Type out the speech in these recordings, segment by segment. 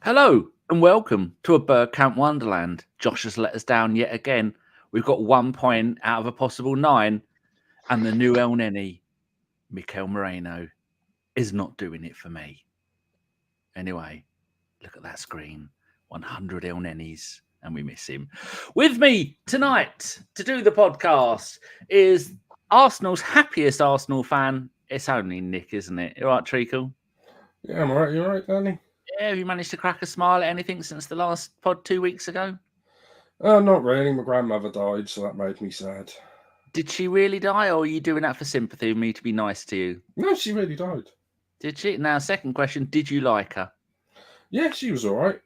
Hello and welcome to a Bergkamp Wonderland. Josh has let us down yet again. We've got 1 point out of a possible 9, and the new El Neni, Mikel Merino, is not doing it for me. Anyway, look at that screen. 100 El Nenis, and we miss him. With me tonight to do the podcast is Arsenal's happiest Arsenal fan. It's only Nick, isn't it? You all right, Treacle? Yeah, I'm all right. You all right, Danny? Yeah, have you managed to crack a smile at anything since the last pod 2 weeks ago? Not really. My grandmother died, so that made me sad. Did she really die, or are you doing that for sympathy with me to be nice to you? No, she really died. Did she? Now, second question, did you like her? Yeah, she was all right.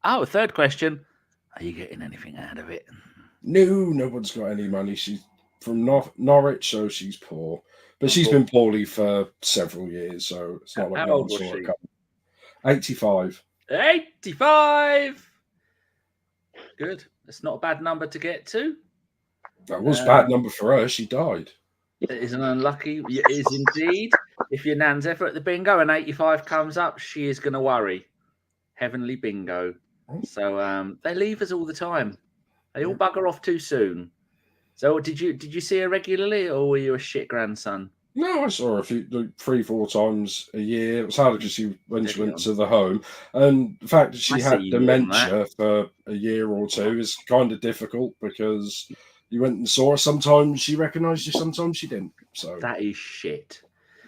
Oh, third question, are you getting anything out of it? No, nobody's got any money. She's from Norwich, so she's poor. But she's been poorly for several years, so it's not like How no old one was saw she? it coming. 85. 85! Good. That's not a bad number to get to. That was a bad number for her. She died. It is an unlucky. It is indeed. If your nan's ever at the bingo and 85 comes up, she is going to worry. Heavenly bingo. So they leave us all the time. They all bugger off too soon. So did you see her regularly, or were you a shit grandson? No, I saw her 3-4 times a year. It was harder because when she went to the home. And the fact that she had dementia for a year or two is kind of difficult because you went and saw her. Sometimes she recognised you, sometimes she didn't. So that is shit.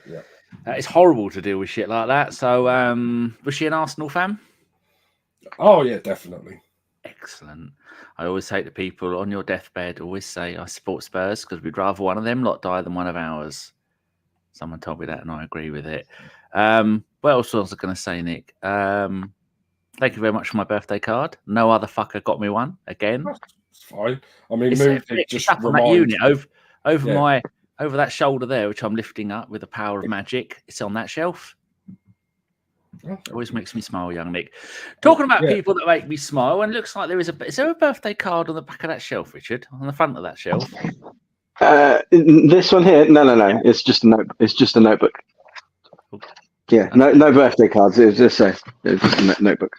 Yeah. It's horrible to deal with shit like that. So was she an Arsenal fan? Oh, yeah, definitely. Excellent. I always say to people on your deathbed, always say, I support Spurs because we'd rather one of them lot die than one of ours. Someone told me that and I agree with it. What else was I going to say, Nick? Thank you very much for my birthday card. No other fucker got me one again. It's fine. I mean, it's up on that unit over that shoulder there, which I'm lifting up with the power of magic. It's on that shelf. Always makes me smile, young Nick. Talking about people that make me smile, and it looks like there is there a birthday card on the back of that shelf, Richard? On the front of that shelf? This one here? No. It's just a note. It's just a notebook. Yeah, no birthday cards. It was just a notebook.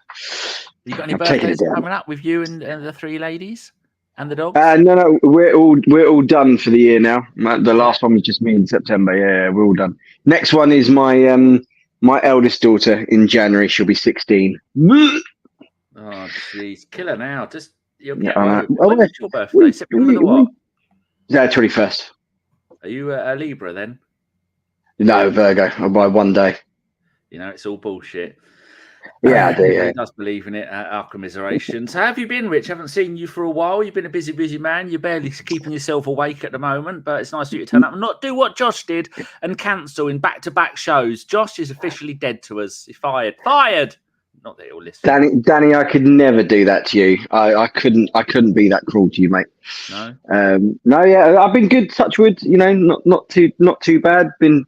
You got any birthdays coming up with you and the three ladies and the dogs? No. We're all done for the year now. The last one was just me in September. Yeah, we're all done. Next one is my eldest daughter in January. She'll be 16. Oh, jeez. Kill her now. Just you'll get when's your birthday? September the what? 21st. Are you a Libra then? No, Virgo. By one day. You know, it's all bullshit. Yeah, I do. Yeah. He does believe in it. Our commiserations. How have you been, Rich? Haven't seen you for a while. You've been a busy man. You're barely keeping yourself awake at the moment, but it's nice of you to turn up and not do what Josh did and cancel in back-to-back shows. Josh is officially dead to us. He's fired. Not that he'll listen. Danny, I could never do that to you. I couldn't be that cruel to you, mate. No. No, yeah, I've been good. Touch wood, you know, not too bad. Been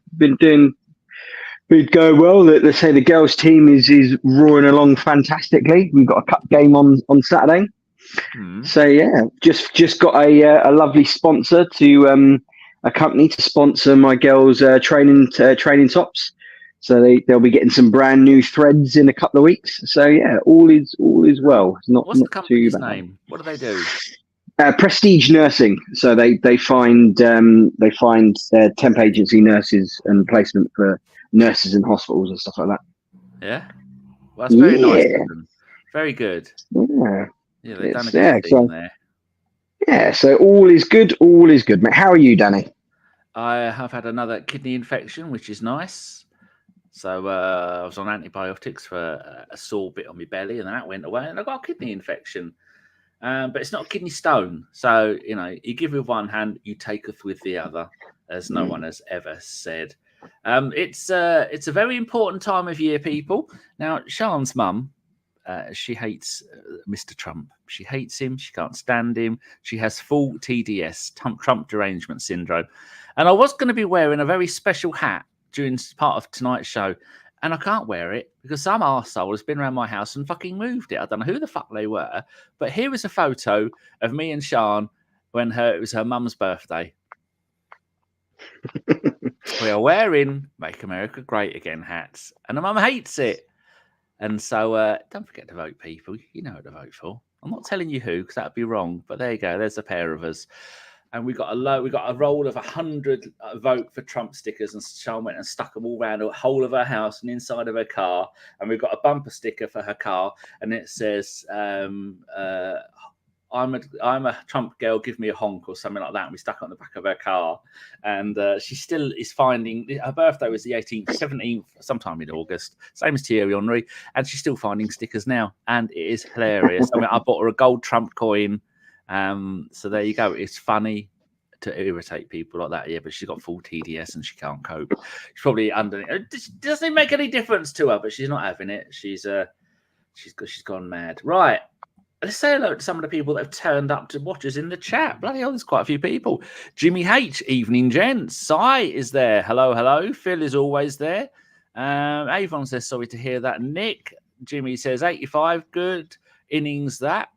going well. Let's say the girls' team is roaring along fantastically. We've got a cup game on Saturday. So yeah, just got a lovely sponsor to a company to sponsor my girls' training tops. So they'll be getting some brand new threads in a couple of weeks. So yeah, all is well. What's the company's name? What do they do? Prestige Nursing. So they find temp agency nurses and placement for nurses in hospitals and stuff like that. Yeah, well, that's very nice. Very good. Yeah, they've done a good thing there. Yeah, so all is good, mate. How are you, Danny? I have had another kidney infection, which is nice. So I was on antibiotics for a sore bit on my belly, and then that went away, and I got a kidney infection. But it's not a kidney stone. So, you know, you give with one hand, you taketh with the other, as no one has ever said. It's a very important time of year, people. Now, Sean's mum, she hates Mr. Trump. She hates him. She can't stand him. She has full TDS, Trump derangement syndrome. And I was going to be wearing a very special hat during part of tonight's show, and I can't wear it because some arsehole has been around my house and fucking moved it. I don't know who the fuck they were, but here is a photo of me and Sean when it was her mum's birthday. We are wearing Make America Great Again hats, and the mum hates it. And so don't forget to vote, people. You know what to vote for. I'm not telling you who, because that would be wrong. But there you go. There's a pair of us. And we got a roll of 100 vote for Trump stickers, and Sean went and stuck them all around the whole of her house and inside of her car. And we've got a bumper sticker for her car, and it says, "I'm a Trump girl. Give me a honk," or something like that. And we stuck it on the back of her car, and she still is finding. Her birthday was the 18th, 17th, sometime in August, same as Thierry Henry, and she's still finding stickers now, and it is hilarious. I mean, I bought her a gold Trump coin. So there you go. It's funny to irritate people like that, yeah, but she's got full TDS and she can't cope. She's probably under it. Doesn't make any difference to her, but she's not having it. She's gone mad. Right. Let's say hello to some of the people that have turned up to watch us in the chat. Bloody hell, there's quite a few people. Jimmy H, evening gents. Si is there. Hello. Phil is always there. Avon says sorry to hear that. Nick, Jimmy says 85, good innings that.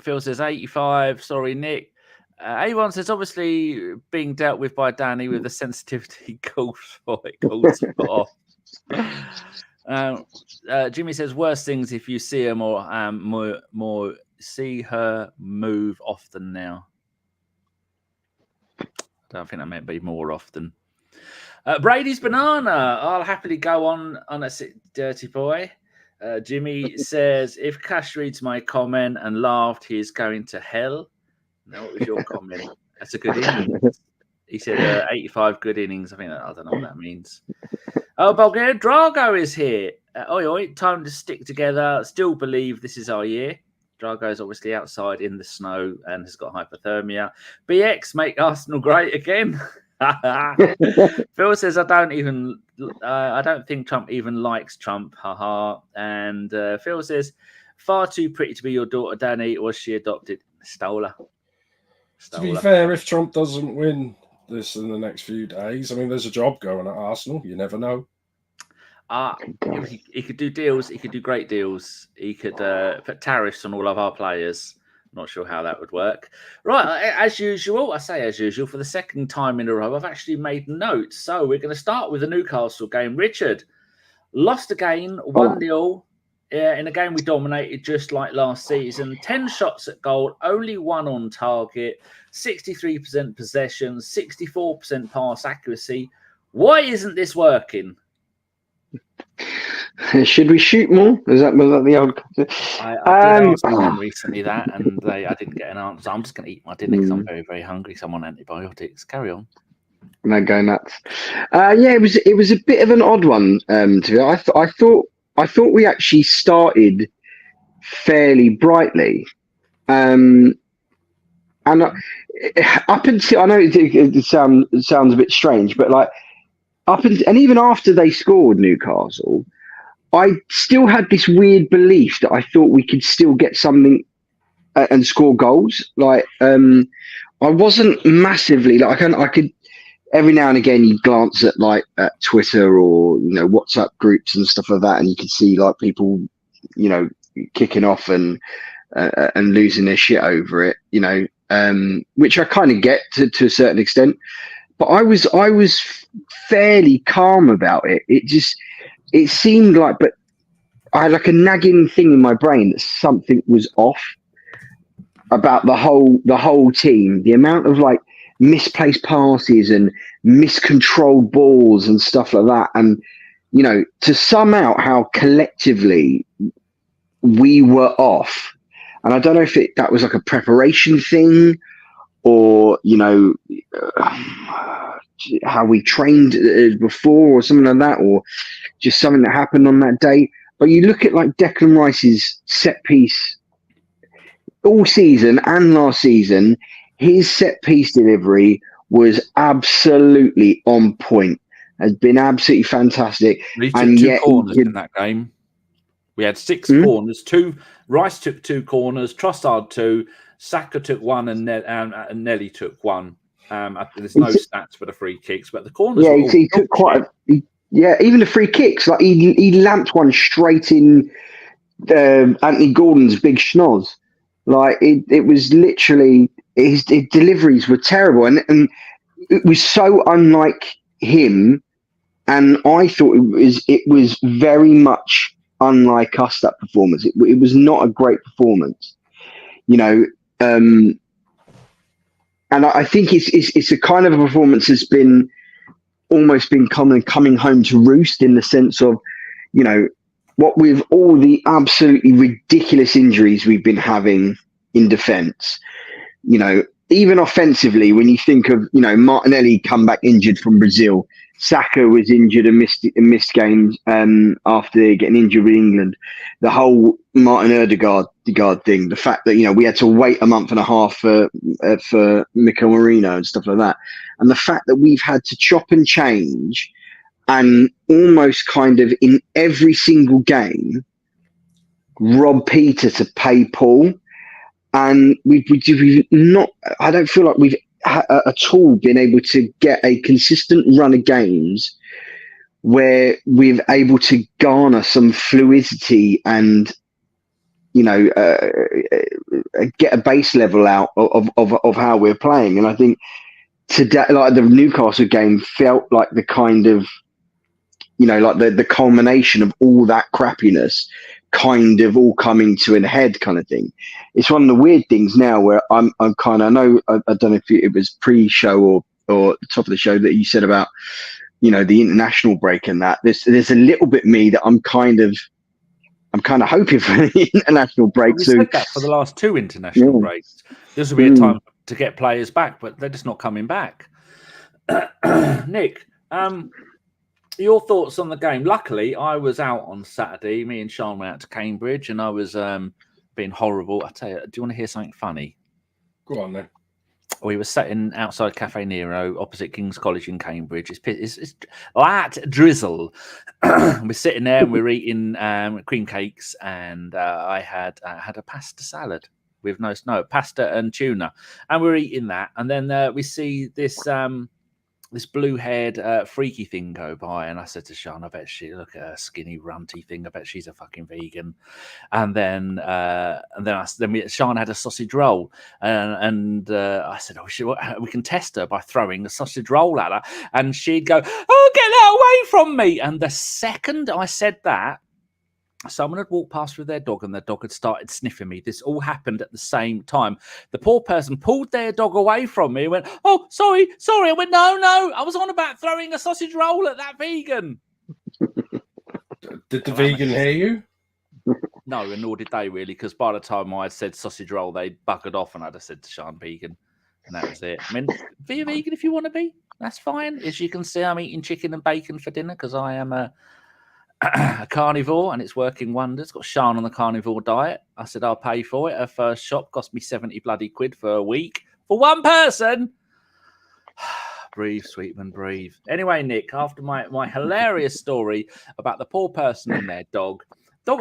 Phil says 85. Sorry, Nick. Avon says obviously being dealt with by Danny with the sensitivity calls for it. Calls off. Jimmy says worse things if you see her more see her move often now. I don't think that meant be more often. Brady's banana. I'll happily go on a dirty boy. Jimmy says, if Cash reads my comment and laughed, he is going to hell. No, what was your comment? That's a good innings. He said 85 good innings. I don't know what that means. Oh, Bulgaria Drago is here. Oi, time to stick together. Still believe this is our year. Drago is obviously outside in the snow and has got hypothermia. BX, make Arsenal great again. Phil says, I don't think Trump even likes Trump. Haha. And Phil says, far too pretty to be your daughter, Danny. Was she adopted? Stole her. To be fair, if Trump doesn't win this in the next few days, I mean, there's a job going at Arsenal. You never know. He could do deals. He could do great deals. He could put tariffs on all of our players. Not sure how that would work. Right, as usual, I say as usual, for the second time in a row, I've actually made notes. So we're going to start with the Newcastle game. Richard, lost again, 1-0 in a game we dominated just like last season. 10 shots at goal, only 1 on target, 63% possession, 64% pass accuracy. Why isn't this working? Should we shoot more? Was that the old? I did ask someone recently that, and I didn't get an answer. I'm just going to eat my dinner because I'm very, very hungry. So I'm on antibiotics. Carry on. No, go nuts. Yeah, it was a bit of an odd one. To be honest. I thought we actually started fairly brightly, and up until I know it sounds a bit strange, but like and even after they scored Newcastle, I still had this weird belief that I thought we could still get something and score goals. Like I wasn't massively like I could every now and again you glance at like at Twitter or WhatsApp groups and stuff like that, and you could see like people kicking off and losing their shit over it, which I kind of get to a certain extent. But I was fairly calm about it. It seemed like, but I had like a nagging thing in my brain that something was off about the whole team. The amount of like misplaced passes and miscontrolled balls and stuff like that. And, to sum out how collectively we were off. And I don't know if that was like a preparation thing or, how we trained before or something like that, or just something that happened on that day. But you look at like Declan Rice's set piece all season and last season, his set piece delivery was absolutely on point, has been absolutely fantastic. He took two corners in that game. We had 6 corners. Rice took 2 corners, Trossard 2, Saka took 1, and Nelly took 1. There's no stats for the free kicks, but the corners. Yeah, he took quite. Even the free kicks, like he lamped one straight in Anthony Gordon's big schnoz. Like it was literally his deliveries were terrible, and it was so unlike him. And I thought it was very much unlike us, that performance. It was not a great performance, you know. And I think it's a kind of a performance that's been almost been coming home to roost, in the sense of, you know, what with all the absolutely ridiculous injuries we've been having in defence, you know, even offensively, when you think of, you know, Martinelli come back injured from Brazil, Saka was injured and missed games after getting injured with England. The whole Martin Odegaard thing, the fact that, you know, we had to wait a month and a half for Mikel Merino and stuff like that, and the fact that we've had to chop and change, and almost kind of in every single game rob Peter to pay Paul, and we've not. I don't feel like we've at all been able to get a consistent run of games where we're able to garner some fluidity and, you know, get a base level out of how we're playing. And I think today, like the Newcastle game, felt like the kind of, you know, like the culmination of all that crappiness kind of all coming to an head, kind of thing. It's one of the weird things now where I'm kind of, I know, I don't know if it was pre-show or top of the show that you said about, you know, the international break and that. There's a little bit me that I'm kind of hoping for the international break. We said that for the last two international breaks. This will be a time to get players back, but they're just not coming back. Nick, your thoughts on the game? Luckily, I was out on Saturday. Me and Sean went out to Cambridge, and I was being horrible. I tell you, do you want to hear something funny? Go on then. We were sitting outside Cafe Nero, opposite King's College in Cambridge. It's light drizzle. We're sitting there and we're eating cream cakes, and I had a pasta salad with no snow, pasta and tuna, and we're eating that, and then we see this blue-haired freaky thing go by, and I said to Sean, I bet look at her skinny, runty thing. I bet she's a fucking vegan. And then Sean had a sausage roll, and I said, we can test her by throwing a sausage roll at her, and she'd go, "Oh, get that away from me!" And the second I said that, someone had walked past with their dog, and their dog had started sniffing me. This all happened at the same time. The poor person pulled their dog away from me and went, "Oh, sorry." I went, no, I was on about throwing a sausage roll at that vegan. Did the vegan hear you? No, and nor did they really, because by the time I said sausage roll, they buggered off, and I just said to Sean, vegan, and that was it. I mean, be a vegan if you want to be. That's fine. As you can see, I'm eating chicken and bacon for dinner because I am a carnivore, and it's working wonders. Got Sean on the carnivore diet. I said I'll pay for it. Her first shop cost me 70 bloody quid for a week for one person. Breathe, Sweetman, breathe. Anyway, Nick, after my hilarious story about the poor person and their dog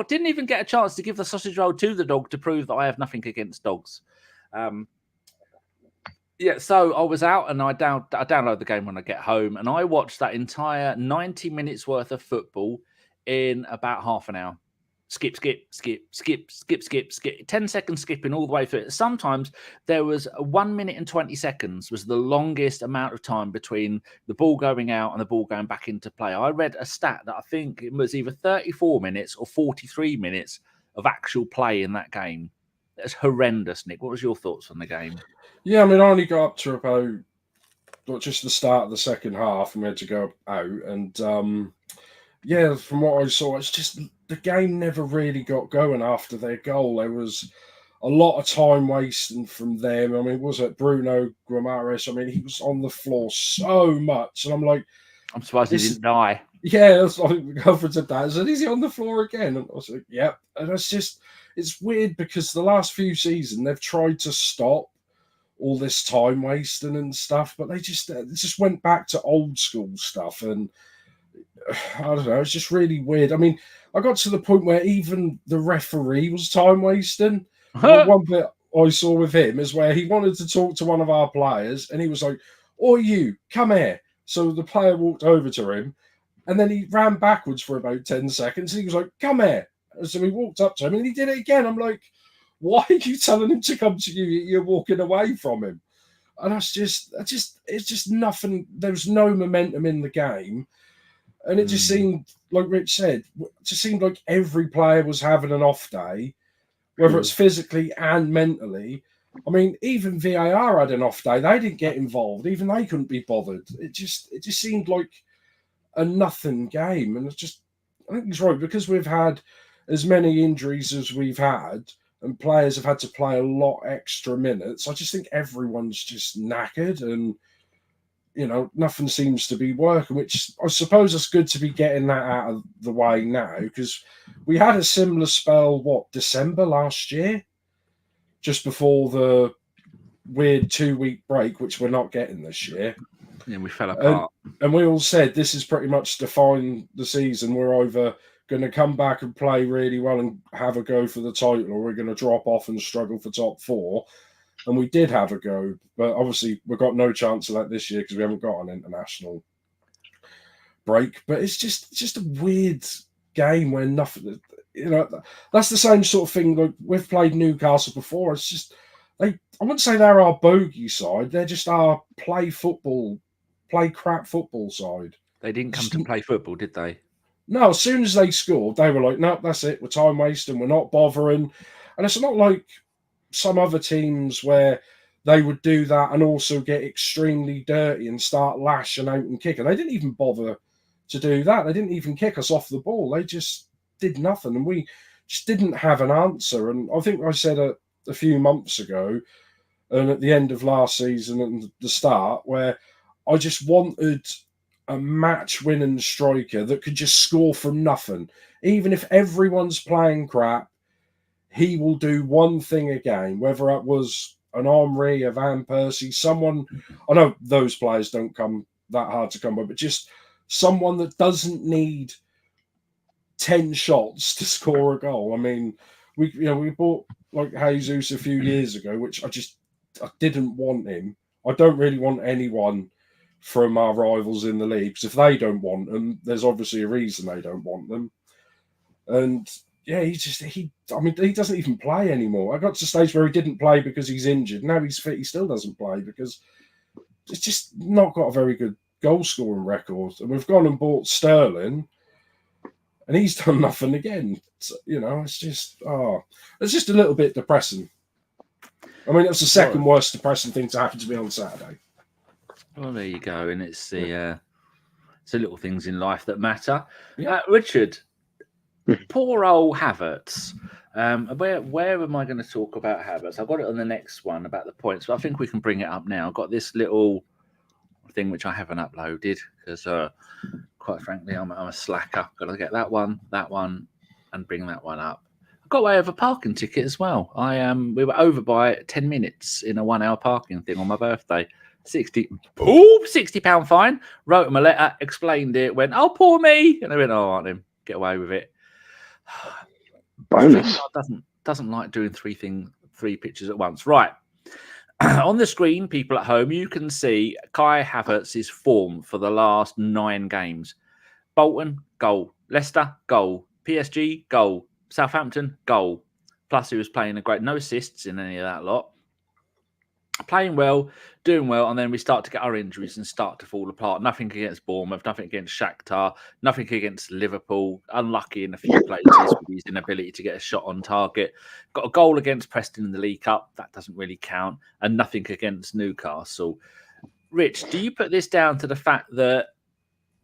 didn't even get a chance to give the sausage roll to the dog to prove that I have nothing against dogs. Yeah, so I was out, and I download the game when I get home, and I watched that entire 90 minutes worth of football in about half an hour. Skip, 10 seconds skipping all the way through it. Sometimes there was 1 minute and 20 seconds was the longest amount of time between the ball going out and the ball going back into play. I read a stat that I think it was either 34 minutes or 43 minutes of actual play in that game. It's horrendous, Nick. What was your thoughts on the game? Yeah, I mean, I only got up to about just the start of the second half, and we had to go out, and yeah, from what I saw, it's just the game never really got going after their goal. There was a lot of time wasting from them. I mean, was it Bruno Guimaraes? I mean, he was on the floor so much, and I'm like, I'm surprised he didn't die. Yeah, that's like Havertz said that. I said, is he on the floor again? And I was like, yep. And it's weird because the last few seasons they've tried to stop all this time wasting and stuff, but they just went back to old school stuff, and I don't know, it's just really weird. I mean, I got to the point where even the referee was time wasting. One bit I saw with him is where he wanted to talk to one of our players, and he was like, "Oh, you come here." So the player walked over to him, and then he ran backwards for about 10 seconds, and he was like, "Come here." And so he walked up to him, and he did it again. I'm like, why are you telling him to come to you? You're walking away from him. And it's just nothing. There's no momentum in the game. And it just seemed, like Rich said, it just seemed like every player was having an off day, whether it's physically and mentally. I mean, even VAR had an off day. They didn't get involved. Even they couldn't be bothered. It just seemed like a nothing game. And I think he's right, because we've had as many injuries as we've had and players have had to play a lot extra minutes. I just think everyone's just knackered and, nothing seems to be working, which I suppose it's good to be getting that out of the way now, because we had a similar spell, December last year, just before the weird 2-week break, which we're not getting this year. Yeah, we fell apart. And we all said this is pretty much defined the season. We're either going to come back and play really well and have a go for the title, or we're going to drop off and struggle for top 4. And we did have a go, but obviously we've got no chance of that this year because we haven't got an international break. But it's just a weird game where nothing, that's the same sort of thing. Like, we've played Newcastle before. It's just, I wouldn't say they're our bogey side. They're just our play crap football side. They didn't come to play football, did they? No, as soon as they scored, they were like, no, that's it. We're time wasting. We're not bothering. And it's not like some other teams where they would do that and also get extremely dirty and start lashing out and kicking. They didn't even bother to do that. They didn't even kick us off the ball. They just did nothing. And we just didn't have an answer. And I think I said a few months ago, and at the end of last season and the start, where I just wanted a match-winning striker that could just score from nothing. Even if everyone's playing crap, he will do one thing a game, whether it was an Henry, a Van Persie, someone, I know those players don't come that hard to come by, but just someone that doesn't need 10 shots to score a goal. I mean, we bought like Jesus a few years ago, which I didn't want him. I don't really want anyone from our rivals in the league, because if they don't want them, there's obviously a reason they don't want them. And yeah, he doesn't even play anymore. I got to the stage where he didn't play because he's injured. Now he's fit, he still doesn't play because it's just not got a very good goal scoring record. And we've gone and bought Sterling, and he's done nothing again. So, it's just a little bit depressing. I mean, that's the second worst depressing thing to happen to me on Saturday. Well, there you go, and it's the little things in life that matter. Yeah. Richard, poor old Havertz. Where am I going to talk about Havertz? I've got it on the next one about the points, but I think we can bring it up now. I've got this little thing which I haven't uploaded because, quite frankly, I'm a slacker. Got to get that one, and bring that one up. I got away with a parking ticket as well. We were over by 10 minutes in a 1 hour parking thing on my birthday. £60 fine. Wrote him a letter, explained it, went, oh, poor me. And I went, oh, all right, then, get away with it. Bonus. Doesn't like doing three pictures at once. Right. On the screen, people at home, you can see Kai Havertz's form for the last 9 games. Bolton, goal. Leicester, goal. PSG, goal. Southampton, goal. Plus, he was playing no assists in any of that lot. Playing well, doing well, and then we start to get our injuries and start to fall apart. Nothing against Bournemouth, nothing against Shakhtar, nothing against Liverpool. Unlucky in a few places with his inability to get a shot on target. Got a goal against Preston in the League Cup. That doesn't really count. And nothing against Newcastle. Rich, do you put this down to the fact that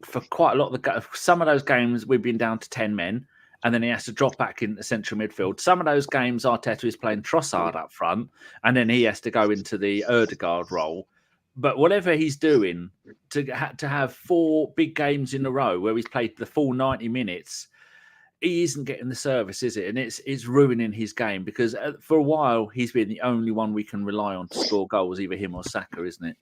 for quite a lot of some of those games, we've been down to 10 men, and then he has to drop back into central midfield. Some of those games, Arteta is playing Trossard up front, and then he has to go into the Odegaard role. But whatever he's doing, to have 4 big games in a row where he's played the full 90 minutes, he isn't getting the service, is it? And it's ruining his game, because for a while, he's been the only one we can rely on to score goals, either him or Saka, isn't it?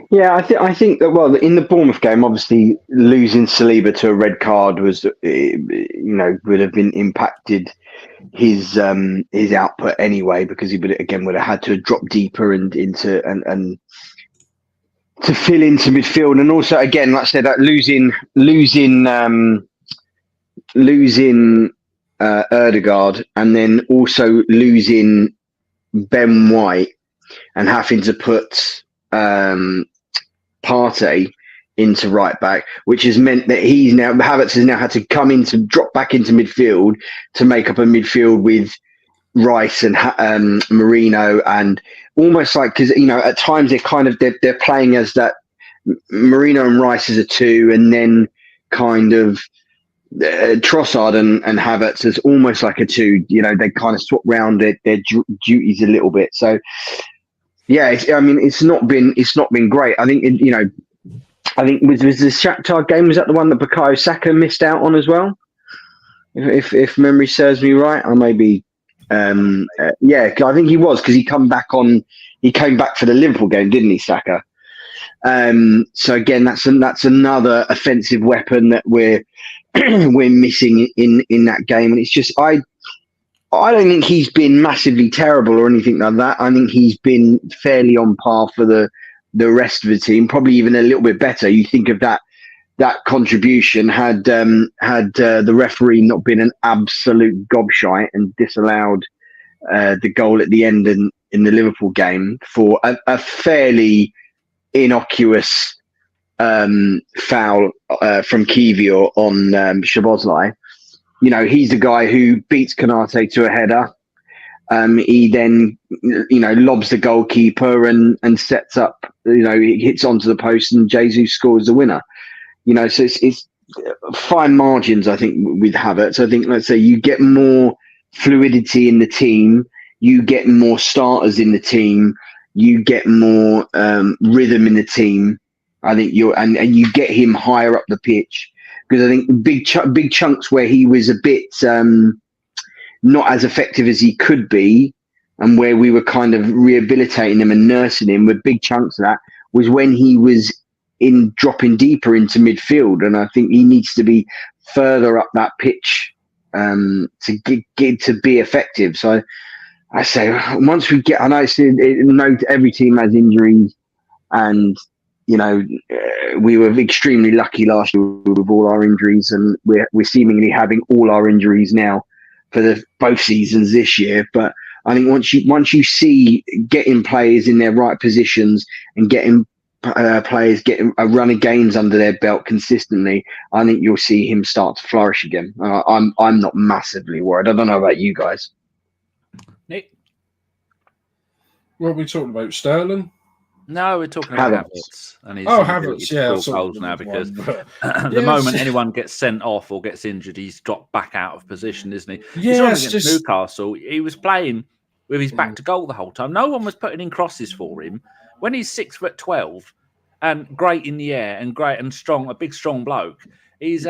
Yeah, I think that, well, in the Bournemouth game, obviously losing Saliba to a red card was, would have been impacted his output anyway, because he would have had to drop deeper and to fill into midfield. And also, again, like I said, losing Odegaard, and then also losing Ben White and having to put Partey into right back, which has meant that Havertz has now had to drop back into midfield to make up a midfield with Rice and Merino, and almost like, because at times they're playing as that Merino and Rice as a 2, and then kind of Trossard and Havertz as almost like a 2. They kind of swap round their duties a little bit. So yeah, it's not been great. I think I think was the Shakhtar game, was that the one that Bukayo Saka missed out on as well? If memory serves me right, I may be. Yeah, I think he was, because he came back for the Liverpool game, didn't he, Saka? So again, that's another offensive weapon that we're missing in that game, and it's just I don't think he's been massively terrible or anything like that. I think he's been fairly on par for the rest of the team, probably even a little bit better. You think of that contribution had the referee not been an absolute gobshite and disallowed the goal at the end in the Liverpool game for a fairly innocuous foul from Kiwior on Szoboszlai. He's the guy who beats Konate to a header. He then, lobs the goalkeeper and sets up, he hits onto the post and Jesus scores the winner. So it's fine margins, I think, with Havertz. I think, let's say, you get more fluidity in the team, you get more starters in the team, you get more rhythm in the team. I think and you get him higher up the pitch, because I think big chunks where he was a bit not as effective as he could be, and where we were kind of rehabilitating him and nursing him, with big chunks of that was when he was dropping deeper into midfield, and I think he needs to be further up that pitch to get to be effective. So I say, once we get, I know every team has injuries, and we were extremely lucky last year with all our injuries, and we're seemingly having all our injuries now for both seasons this year. But I think once you see getting players in their right positions and getting players getting a run of games under their belt consistently, I think you'll see him start to flourish again. I'm not massively worried. I don't know about you guys. Nick? What are we talking about? Sterling? No, we're talking about Havertz. And his Havertz, yeah. Goals now, because the moment anyone gets sent off or gets injured, he's dropped back out of position, isn't he? Yes, against Newcastle, he was playing with his back to goal the whole time. No one was putting in crosses for him. When he's 6'12" and great in the air and great and strong, a big strong bloke, he's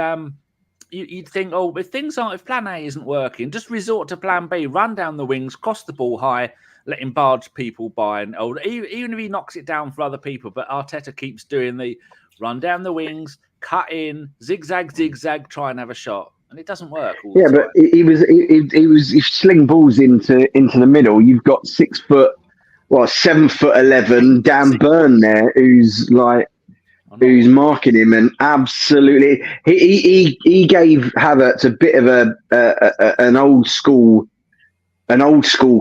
you'd think, if plan A isn't working, just resort to plan B, run down the wings, cross the ball high, let him barge people by, and even if he knocks it down for other people. But Arteta keeps doing the run down the wings, cut in, zigzag, try and have a shot, and it doesn't work. But he was sling balls into the middle. You've got 7'11" Dan Burn there, who's marking him, and absolutely he gave Havertz a bit of an old school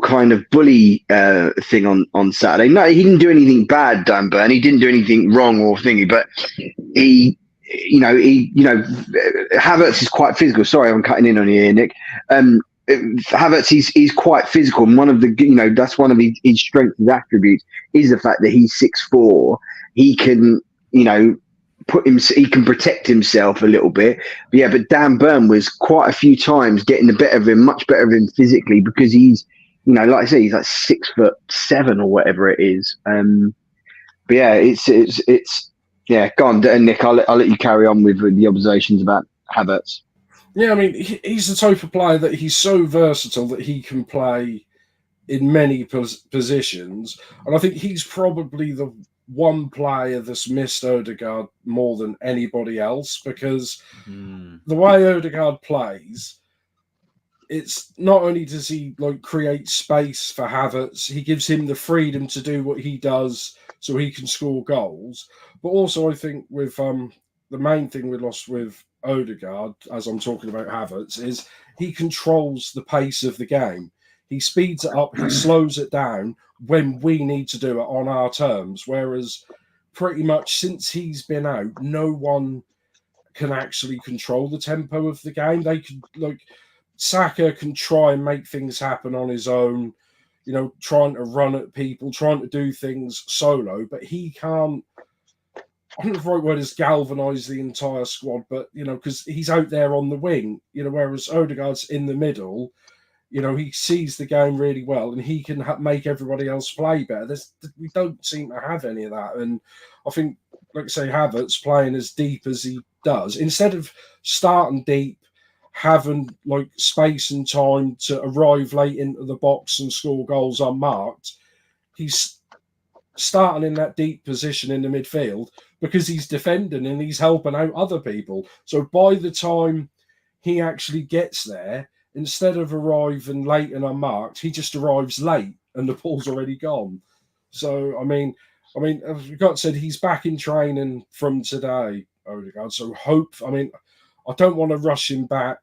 kind of bully thing on Saturday. No, he didn't do anything bad, Dan Burn. He didn't do anything wrong or thingy, but Havertz is quite physical. Sorry, I'm cutting in on you here, Nick. Havertz, he's quite physical, and one of the that's one of his strengths, his attributes, is the fact that he's 6'4". He can he can protect himself a little bit. But Dan Burn was quite a few times getting the better of him, much better of him physically, because he's like I say, he's like 6'7" or whatever it is. But yeah, it's go on, Nick. I'll let you carry on with the observations about Havertz. Yeah, I mean, he's the type of player that he's so versatile that he can play in many positions. And I think he's probably the one player that's missed Odegaard more than anybody else, because the way Odegaard plays, it's not only does he create space for Havertz, he gives him the freedom to do what he does so he can score goals. But also I think with the main thing we lost with Odegaard, as I'm talking about Havertz, is he controls the pace of the game. He speeds it up, he slows it down when we need to do it on our terms. Whereas pretty much since he's been out, no one can actually control the tempo of the game. They can, like, Saka can try and make things happen on his own, you know, trying to run at people, trying to do things solo, but he can't. I don't know if the right word is galvanise the entire squad, but, you know, because he's out there on the wing, you know, whereas Odegaard's in the middle, you know, he sees the game really well and he can make everybody else play better. We don't seem to have any of that. And I think, like I say, Havertz playing as deep as he does, instead of starting deep, having like space and time to arrive late into the box and score goals unmarked, he's starting in that deep position in the midfield because he's defending and he's helping out other people. So by the time he actually gets there, instead of arriving late and unmarked, he just arrives late and the ball's already gone. So, I mean, as Scott said, he's back in training from today, Odegaard. So I don't want to rush him back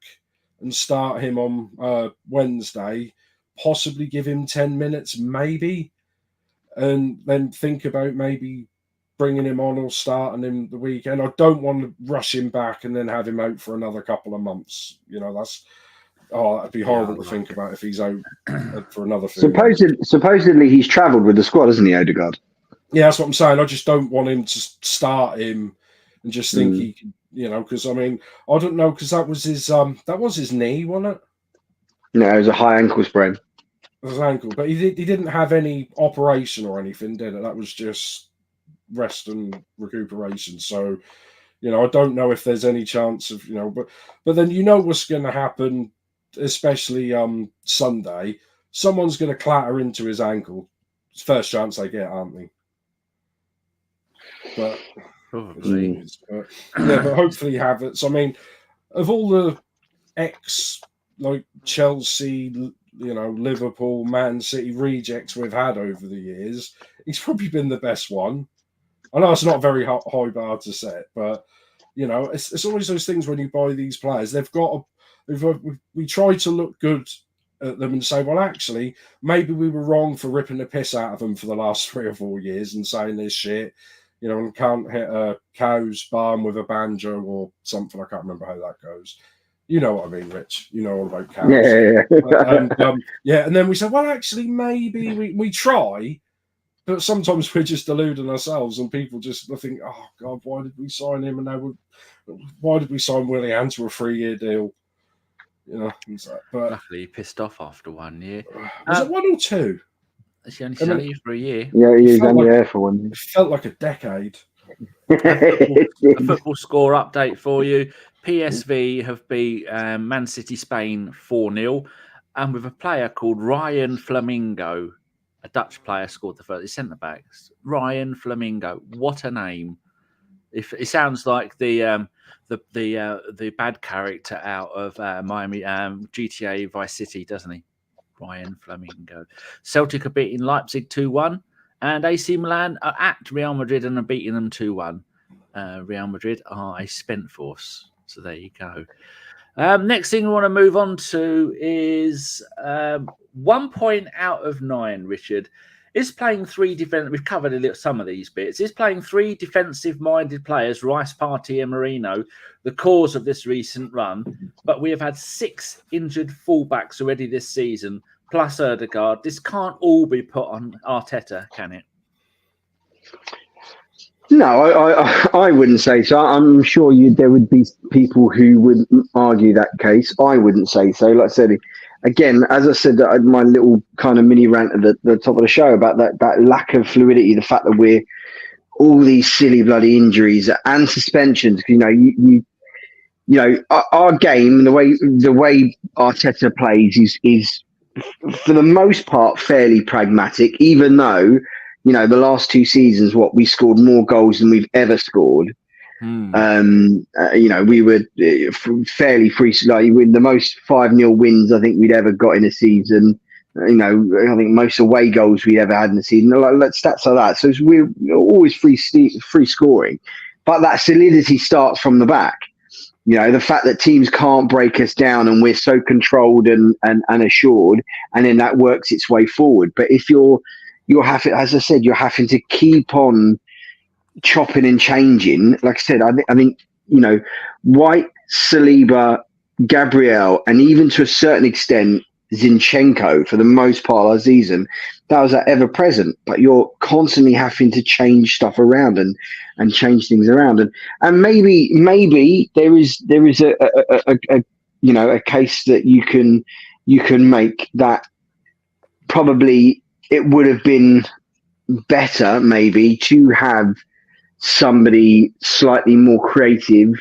and start him on Wednesday, possibly give him 10 minutes, maybe, and then think about maybe bringing him on or starting him the weekend. I don't want to rush him back and then have him out for another couple of months. You know, that'd be horrible to think about if he's out for another few months. Supposedly he's travelled with the squad, hasn't he, Odegaard? Yeah, that's what I'm saying. I just don't want him to start him and just think he can, you know, because I don't know, because that was his knee, wasn't it? No, it was a high ankle sprain. It was his ankle, but he didn't have any operation or anything, did it? That was just rest and recuperation. So, you know, I don't know if there's any chance of, you know, but then you know what's going to happen, especially Sunday. Someone's going to clatter into his ankle. It's the first chance they get, aren't they? But probably. But hopefully Havertz. I mean, of all the like Chelsea, you know, Liverpool, Man City rejects we've had over the years, he's probably been the best one. I know it's not very high bar to set, but, you know, it's always those things when you buy these players. We try to look good at them and say, well, actually, maybe we were wrong for ripping the piss out of them for the last 3 or 4 years and saying this shit, you know, and can't hit a cow's barn with a banjo or something. I can't remember how that goes. You know what I mean, Rich. You know all about cows. Yeah. And then we said, well, actually, maybe we try, but sometimes we're just deluding ourselves, and people just think, oh God, why did we sign him? And why did we sign Willian to a 3-year deal? You know, but luckily he pissed off after 1 year. Was it 1 or 2? He only stayed here for a year. Yeah, he was only there for 1 year. It felt like a decade. A football score update for you. PSV have beat Man City Spain 4-0, and with a player called Ryan Flamingo, a Dutch player, scored the first. He's centre-backs. Ryan Flamingo. What a name. It sounds like the bad character out of Miami GTA Vice City, doesn't he? Ryan Flamingo. Celtic are beating Leipzig 2-1, and AC Milan are at Real Madrid and are beating them 2-1. Real Madrid are a spent force, so there you go. Next thing we want to move on to is 1 point out of 9, Richard. Is playing 3 defensive. We've covered some of these bits. Is playing 3 defensive-minded players, Rice, Partey, and Merino, the cause of this recent run? But we have had 6 injured fullbacks already this season, plus Odegaard. This can't all be put on Arteta, can it? No, I wouldn't say so. I'm sure there would be people who would argue that case. I wouldn't say so. Like I said, again, as I said, my little kind of mini rant at the top of the show about that lack of fluidity, the fact that we're all these silly bloody injuries and suspensions. You know, our game, the way Arteta plays is for the most part fairly pragmatic, even though, you know, the last 2 seasons, we scored more goals than we've ever scored. You know, we were fairly free, like with the most 5-0 wins I think we'd ever got in a season. You know, I think most away goals we ever had in the season, like stats like that. So we're always free scoring, but that solidity starts from the back. You know, the fact that teams can't break us down and we're so controlled and assured, and then that works its way forward. But if you're having, as I said, you're having to keep on chopping and changing. Like I said, I think White, Saliba, Gabriel, and even to a certain extent Zinchenko for the most part of the season, that was ever present. But you're constantly having to change stuff around and change things around, and maybe there is a case that you can make that probably it would have been better maybe to have somebody slightly more creative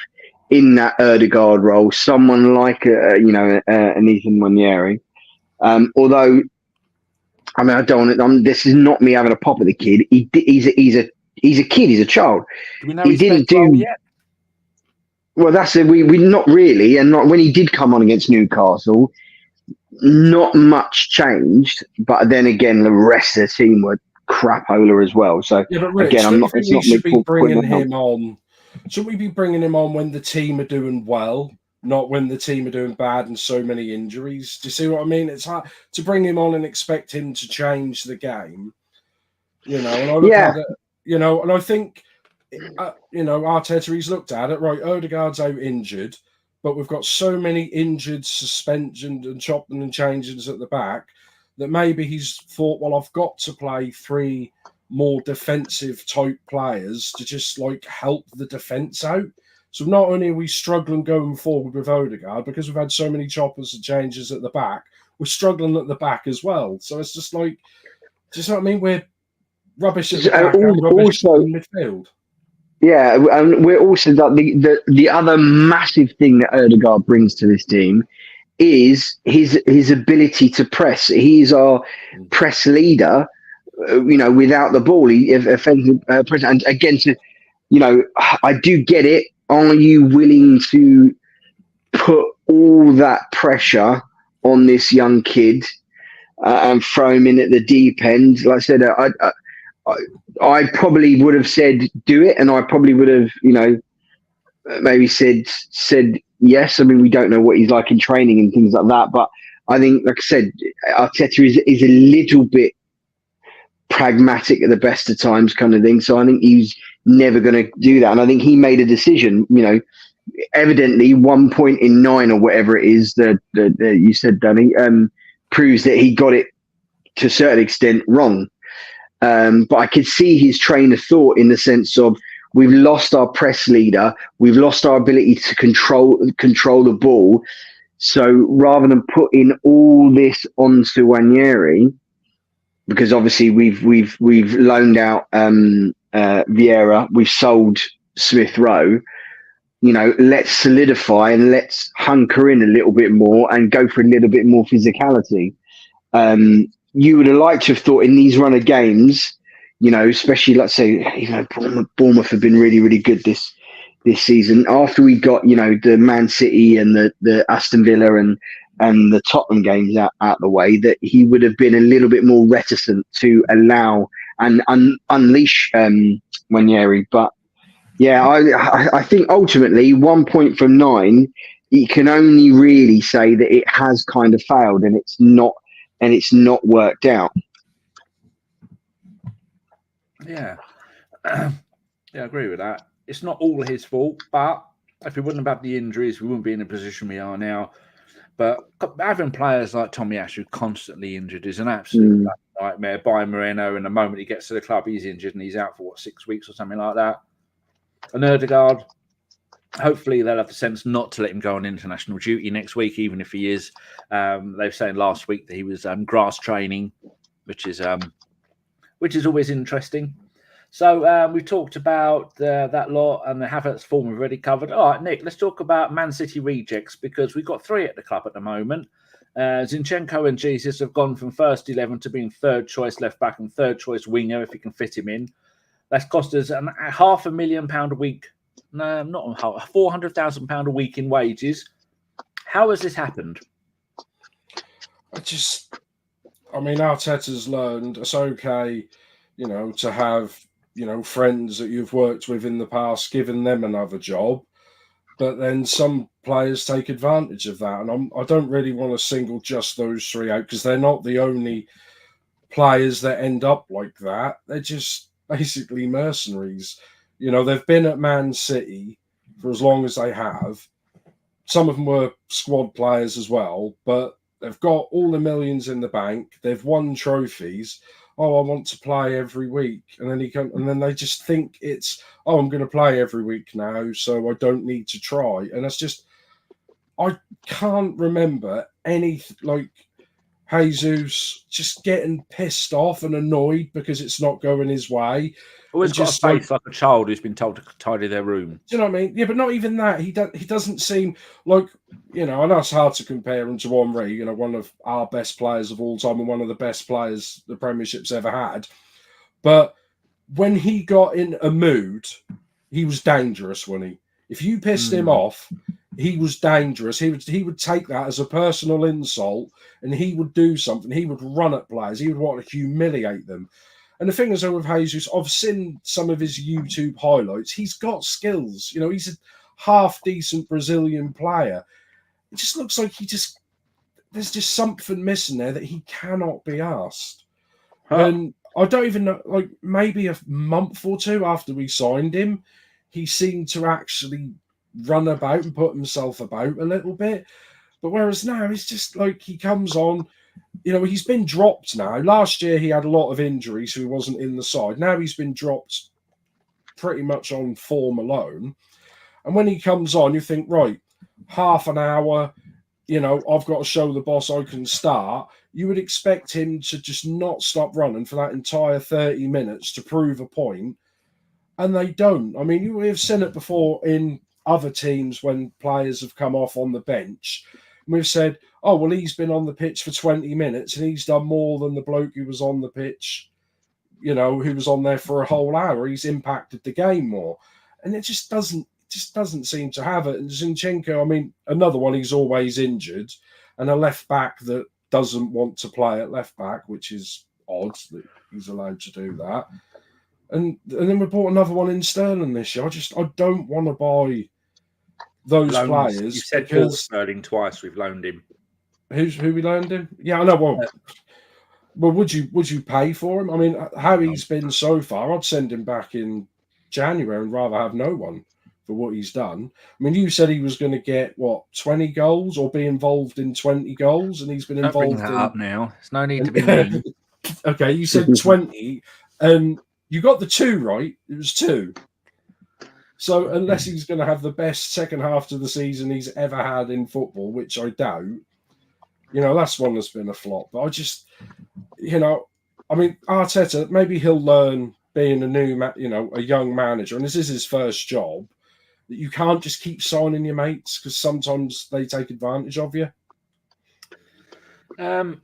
in that Odegaard role, someone like an Ethan Nwaneri. Although, I mean, I don't want to. This is not me having a pop at the kid. He's a kid. He's a child. Do we know he didn't do yet? Well, that's it. We not really, and not when he did come on against Newcastle. Not much changed, but then again, the rest of the team were crapola as well. So but Rich, again, I'm not. We should be bringing him on. Should we be bringing him on when the team are doing well, not when the team are doing bad and so many injuries? Do you see what I mean? It's hard to bring him on and expect him to change the game. And I look at it, and I think, Arteta, he's looked at it, right, Odegaard's out injured, but we've got so many injured, suspensions and chopping and changings at the back that maybe he's thought, well, I've got to play 3 more defensive type players to just help the defense out. So not only are we struggling going forward with Odegaard because we've had so many choppers and changes at the back, we're struggling at the back as well. So it's just do you know what I mean? We're rubbish at the back and rubbish in midfield. Yeah, and we're also the other massive thing that Odegaard brings to this team is his ability to press. He's our press leader. Without the ball, he offensive press. And again, I do get it. Are you willing to put all that pressure on this young kid and throw him in at the deep end? Like I said, I probably would have said do it, and I probably would have, maybe said yes. I mean, we don't know what he's like in training and things like that, but I think, like I said, Arteta is a little bit pragmatic at the best of times, kind of thing. So I think he's never going to do that, and I think he made a decision. Evidently, 1 point in 9 or whatever it is that you said, Danny, proves that he got it to a certain extent wrong. But I could see his train of thought in the sense of we've lost our press leader, we've lost our ability to control the ball. So rather than putting all this onto Nwaneri, because obviously we've loaned out Vieira, we've sold Smith Rowe. Let's solidify and let's hunker in a little bit more and go for a little bit more physicality. You would have liked to have thought in these run of games, especially let's say, Bournemouth have been really, really good this season. After we got, the Man City and the Aston Villa and the Tottenham games out the way, that he would have been a little bit more reticent to allow and unleash Nwaneri. But yeah, I think ultimately 1 point from 9, you can only really say that it has kind of failed and it's not worked out. Yeah. Yeah, I agree with that. It's not all his fault, but if we wouldn't have had the injuries, we wouldn't be in the position we are now. But having players like Tomiyasu constantly injured is an absolute nightmare. By Merino, and the moment he gets to the club, he's injured and he's out for 6 weeks or something like that. And Odegaard, hopefully they'll have the sense not to let him go on international duty next week, even if he is. They were saying last week that he was grass training, which is always interesting. So we've talked about that lot, and the Havertz form we've already covered. All right, Nick, let's talk about Man City rejects, because we've got 3 at the club at the moment. Zinchenko and Jesus have gone from first 11 to being third choice left back and third choice winger if you can fit him in. That's cost us £500,000 a week. No, not £400,000 a week in wages. How has this happened? Arteta's learned it's okay, to have, friends that you've worked with in the past, giving them another job. But then some players take advantage of that. And I don't really want to single just those 3 out, because they're not the only players that end up like that. They're just basically mercenaries. You know, they've been at Man City for as long as they have. Some of them were squad players as well, but they've got all the millions in the bank. They've won trophies. Oh, I want to play every week. And then they just think it's, oh, I'm going to play every week now, so I don't need to try. And that's just, I can't remember any, like, Jesus just getting pissed off and annoyed because it's not going his way. Always got just a face like a child who's been told to tidy their room. Do you know what I mean? Yeah, but not even that. He doesn't seem like, you know, I know it's hard to compare him to Nwaneri, you know, one of our best players of all time and one of the best players the Premiership's ever had. But when he got in a mood, he was dangerous, wasn't he? If you pissed him off, he was dangerous. He would take that as a personal insult and he would do something. He would run at players. He would want to humiliate them. And the thing is, with Jesus, I've seen some of his YouTube highlights. He's got skills. You know, he's a half-decent Brazilian player. It just looks like there's just something missing there that he cannot be asked. And I don't even know, like, maybe a month or two after we signed him, he seemed to actually run about and put himself about a little bit. But whereas now, it's just like he comes on, you know, he's been dropped now. Last year, he had a lot of injuries, so he wasn't in the side. Now he's been dropped pretty much on form alone. And when he comes on, you think, right, half an hour, you know, I've got to show the boss I can start. You would expect him to just not stop running for that entire 30 minutes to prove a point. And they don't. I mean, we've seen it before in other teams when players have come off on the bench. We've said, oh, well, he's been on the pitch for 20 minutes and he's done more than the bloke who was on the pitch, you know, who was on there for a whole hour. He's impacted the game more. And it just doesn't seem to have it. And Zinchenko, I mean, another one, he's always injured. And a left back that doesn't want to play at left back, which is odd that he's allowed to do that. And then we bought another one in Sterling this year. I don't want to buy those players. You said bought Sterling twice. We've loaned him. Who we loaned him? Yeah, I know. Well, would you pay for him? I mean, how he's been so far, I'd send him back in January and rather have no one for what he's done. I mean, you said he was going to get 20 goals or be involved in 20 goals, and he's been involved. Don't bring that up now. There's no need to be mean. Okay, you said 20, and you got the 2 right. It was 2. So unless he's going to have the best second half to the season he's ever had in football, which I doubt, you know, that's one that's been a flop. But I just, you know, I mean, Arteta, maybe he'll learn being a young manager, and this is his first job, that you can't just keep signing your mates because sometimes they take advantage of you.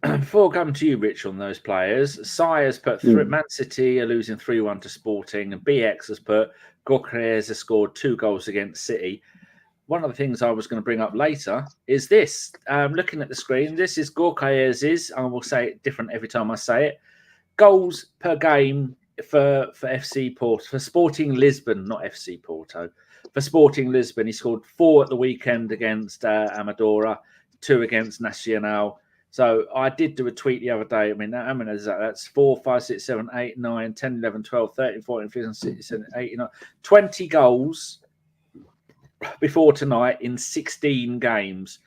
Before coming to you, Rich, on those players, Sai has put Man City are losing 3-1 to Sporting, and BX has put Goalkeepers has scored 2 goals against City. One of the things I was going to bring up later is this. Looking at the screen, this is Goalkeepers', I will say it different every time I say it, goals per game for FC Porto, for Sporting Lisbon, not FC Porto. For Sporting Lisbon, he scored 4 at the weekend against Amadora, 2 against Nacional. So I did do a tweet the other day. I mean, how many is that? That's 4, 5, 6, 7, 8, 9, 10, 11, 12, 13, 14, 15, 16, 17, 18, 19, 20 goals before tonight in 16 games.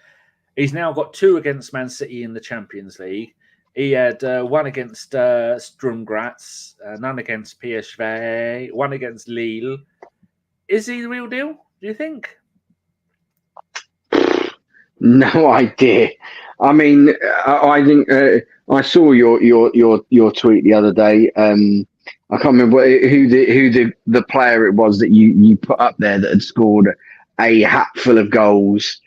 He's now got 2 against Man City in the Champions League. He had 1 against Sturm Graz, none against PSV, 1 against Lille. Is he the real deal, do you think? No idea. I mean, I think I saw your tweet the other day. I can't remember who the player it was that you put up there that had scored a hatful of goals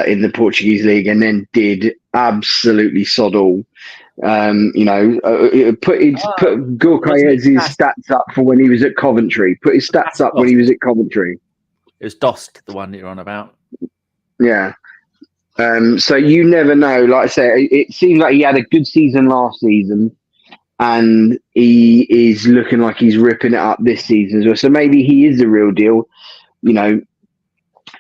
in the Portuguese league and then did absolutely sod all. You know, put Goalkeepers' stats up for when he was at Coventry. Put his stats up when he was at Coventry. It was Dost, the one that you're on about. Yeah. So you never know. Like I say, it seems like he had a good season last season, and he is looking like he's ripping it up this season as well. So maybe he is the real deal. You know,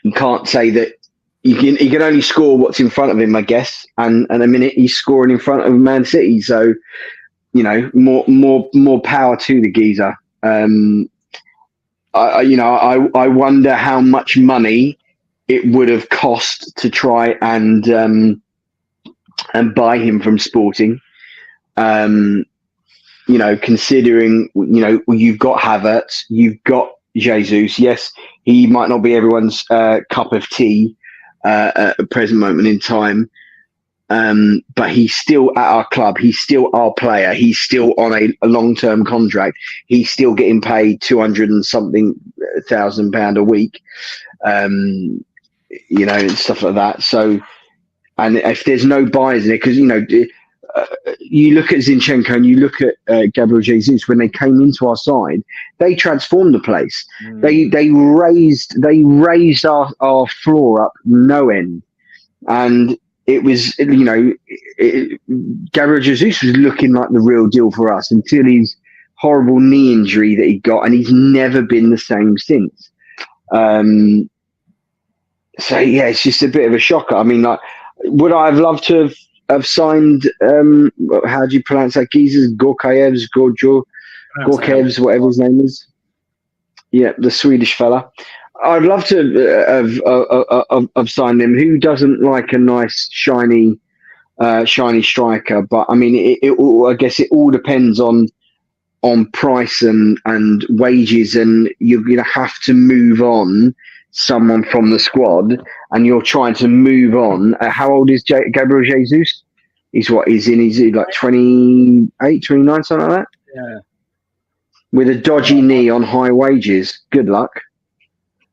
you can't say that he can only score what's in front of him, I guess. And a minute he's scoring in front of Man City, so you know, more power to the geezer. I wonder how much money it would have cost to try and buy him from Sporting. Considering you've got Havertz, you've got Jesus. Yes, he might not be everyone's cup of tea at the present moment in time. But he's still at our club. He's still our player. He's still on a long-term contract. He's still getting paid 200 and something £1,000 a week, and stuff like that. So, and if there's no buyers in it, because you look at Zinchenko and you look at Gabriel Jesus, when they came into our side, they transformed the place. They raised our floor up no end, and it was, Gabriel Jesus was looking like the real deal for us until his horrible knee injury that he got, and he's never been the same since. So yeah, it's just a bit of a shocker. I mean, like, would I have loved to have signed? How do you pronounce that? Geezer's Gorkayev's, Gorkev's, whatever his name is. Yeah, the Swedish fella. I'd love to have signed him. Who doesn't like a nice shiny striker? But I mean, I guess it all depends on price and wages, and you're going to have to move on someone from the squad, and you're trying to move on. How old is Gabriel Jesus? He's like 28, 29, something like that? Yeah. With a dodgy knee on high wages. Good luck.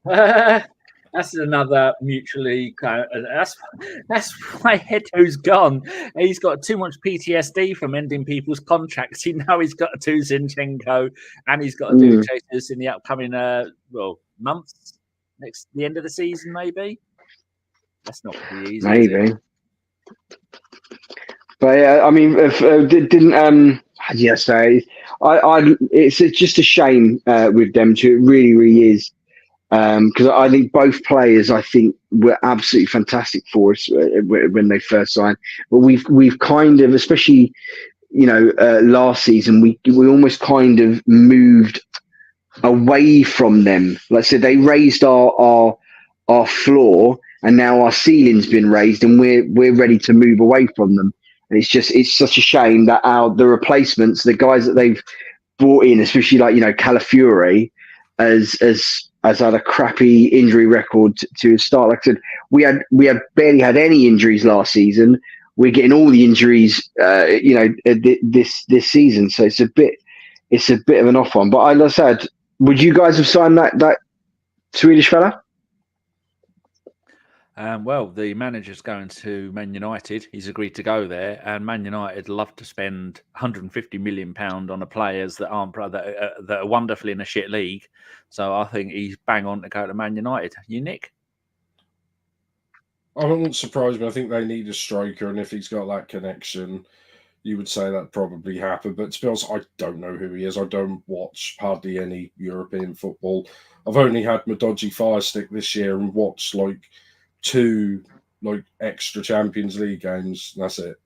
That's another mutually. That's why Heto's gone. He's got too much PTSD from ending people's contracts. Now he's got to do Zinchenko, and he's got to do Jesus in the upcoming months. The end of the season, maybe. That's not going to be easy. Maybe. But I mean, how do you say? It's just a shame with them too. It really, really is. Because I think both players, were absolutely fantastic for us when they first signed. But we've kind of, especially last season, we almost kind of moved away from them. Like I said, they raised our floor, and now our ceiling's been raised, and we're ready to move away from them. And it's such a shame that the replacements, the guys that they've brought in, especially like Calafiori, has had a crappy injury record to start. Like I said, we had barely had any injuries last season. We're getting all the injuries, this season. So it's a bit of an off one. But like I said, would you guys have signed that Swedish fella? Well, the manager's going to Man United. He's agreed to go there, and Man United love to spend £150 million on the players that are wonderful in a shit league. So I think he's bang on to go to Man United. You, Nick? I wouldn't surprise me. I think they need a striker, and if he's got that connection, you would say that probably happened. But to be honest, I don't know who he is. I don't watch hardly any European football. I've only had my dodgy Fire Stick this year and watched like 2 extra Champions League games. That's it.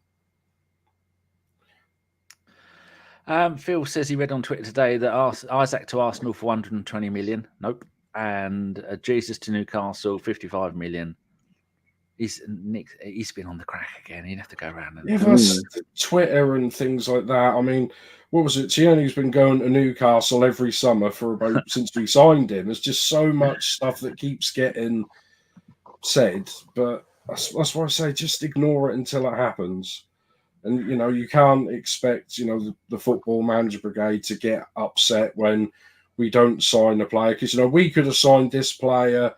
Phil says he read on Twitter today that Isaac to Arsenal for 120 million. Nope. And Jesus to Newcastle, 55 million. He's been on the crack again. He'd have to go around and that's Twitter and things like that. I mean, what was it? Tierney's been going to Newcastle every summer for about since we signed him. There's just so much stuff that keeps getting said, but that's why I say just ignore it until it happens. And you can't expect the football manager brigade to get upset when we don't sign a player, because we could have signed this player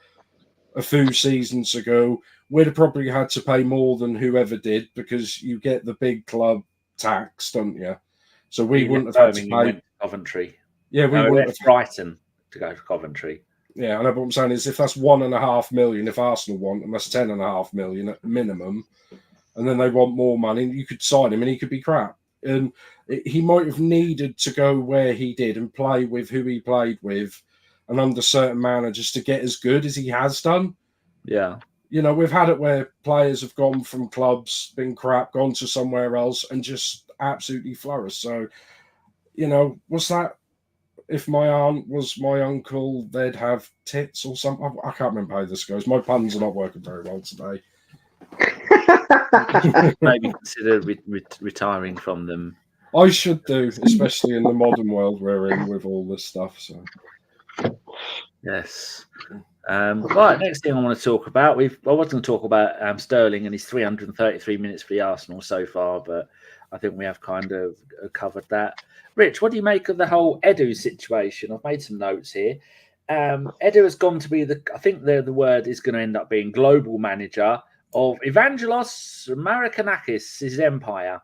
a few seasons ago. We'd have probably had to pay more than whoever did, because you get the big club tax, don't you? So we wouldn't have had to pay. Went to Coventry. Yeah, we wouldn't have Brighton to go to Coventry. Yeah, I know. What I'm saying is, if that's $1.5 million, if Arsenal want, and that's $10.5 million at minimum, and then they want more money, you could sign him, and he could be crap. And he might have needed to go where he did and play with who he played with, and under certain managers to get as good as he has done. Yeah. We've had it where players have gone from clubs, been crap, gone to somewhere else, and just absolutely flourished. So, what's that? if my aunt was my uncle, they'd have tits or something. I can't remember how this goes. My puns are not working very well today. Maybe consider retiring from them. I should do, especially in the modern world we're in with all this stuff. So, yes. Right, next thing I want to talk about. I was going to talk about Sterling and his 333 minutes for the Arsenal so far, but I think we have kind of covered that. Rich, what do you make of the whole Edu situation? I've made some notes here. Edu has gone to be I think the word is going to end up being global manager of Evangelos Marikanakis, his empire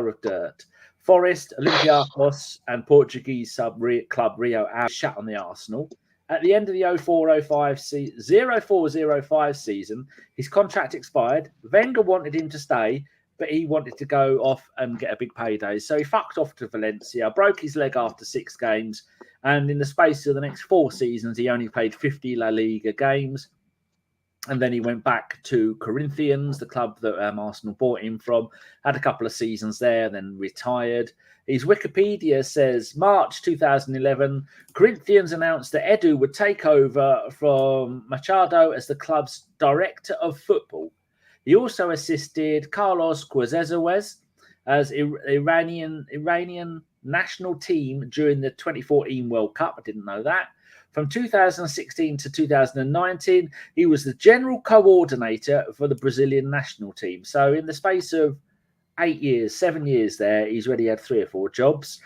of dirt. Forest, Olympiacos, and Portuguese club Rio Ave shut on the Arsenal. At the end of the 04-05 season, his contract expired. Wenger wanted him to stay, but he wanted to go off and get a big payday. So he fucked off to Valencia, broke his leg after 6 games, and in the space of the next 4 seasons, he only played 50 La Liga games. And then he went back to Corinthians, the club that Arsenal bought him from, had a couple of seasons there, then retired. His Wikipedia says, March 2011, Corinthians announced that Edu would take over from Machado as the club's director of football. He also assisted Carlos Quezzuez as Iranian national team during the 2014 World Cup. I didn't know that. From 2016 to 2019, he was the general coordinator for the Brazilian national team. So in the space of 7 years there, he's already had 3 or 4 jobs.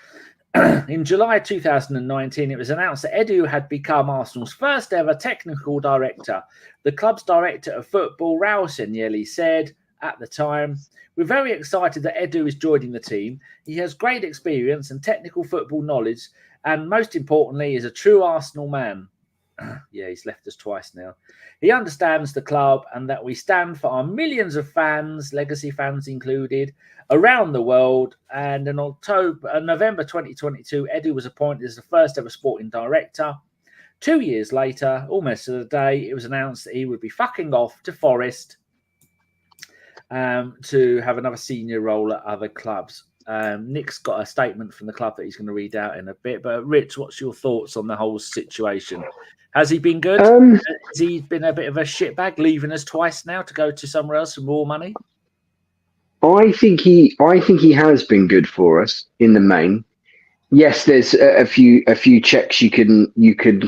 In July 2019, it was announced that Edu had become Arsenal's first ever technical director. The club's director of football, Raul Senielli, said at the time, "We're very excited that Edu is joining the team. He has great experience and technical football knowledge, and most importantly, is a true Arsenal man." Yeah, he's left us twice now. "He understands the club and that we stand for our millions of fans, legacy fans included, around the world." And in November 2022, Edu was appointed as the first ever sporting director. 2 years later, almost to the day, it was announced that he would be fucking off to Forest to have another senior role at other clubs. Nick's got a statement from the club that he's going to read out in a bit. But Rich, what's your thoughts on the whole situation? Has he been good? Has he been a bit of a shitbag, leaving us twice now to go to somewhere else for more money? I think he has been good for us in the main. Yes, there's a few checks you can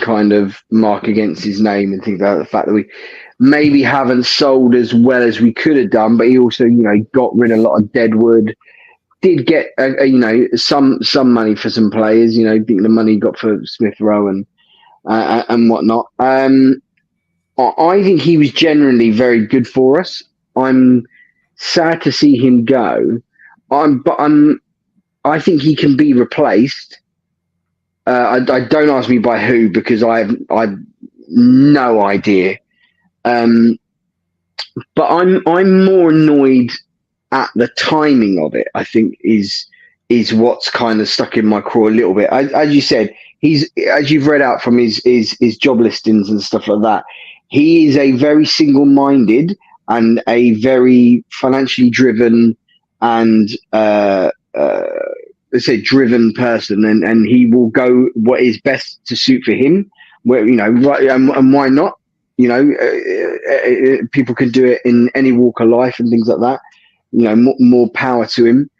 kind of mark against his name and things like that. The fact that we maybe haven't sold as well as we could have done, but he also got rid of a lot of deadwood. Did get some money for some players. I think the money he got for Smith Rowe and whatnot. I think he was generally very good for us. I'm sad to see him go. I think he can be replaced. I don't ask me by who, because I've no idea. But I'm more annoyed at the timing of it. I think is what's kind of stuck in my craw a little bit. As you said, as you've read out from his job listings and stuff like that, he is a very single-minded and a very financially driven and let's say driven person, and he will go what is best to suit for him. Where right, and why not? People can do it in any walk of life and things like that. More power to him.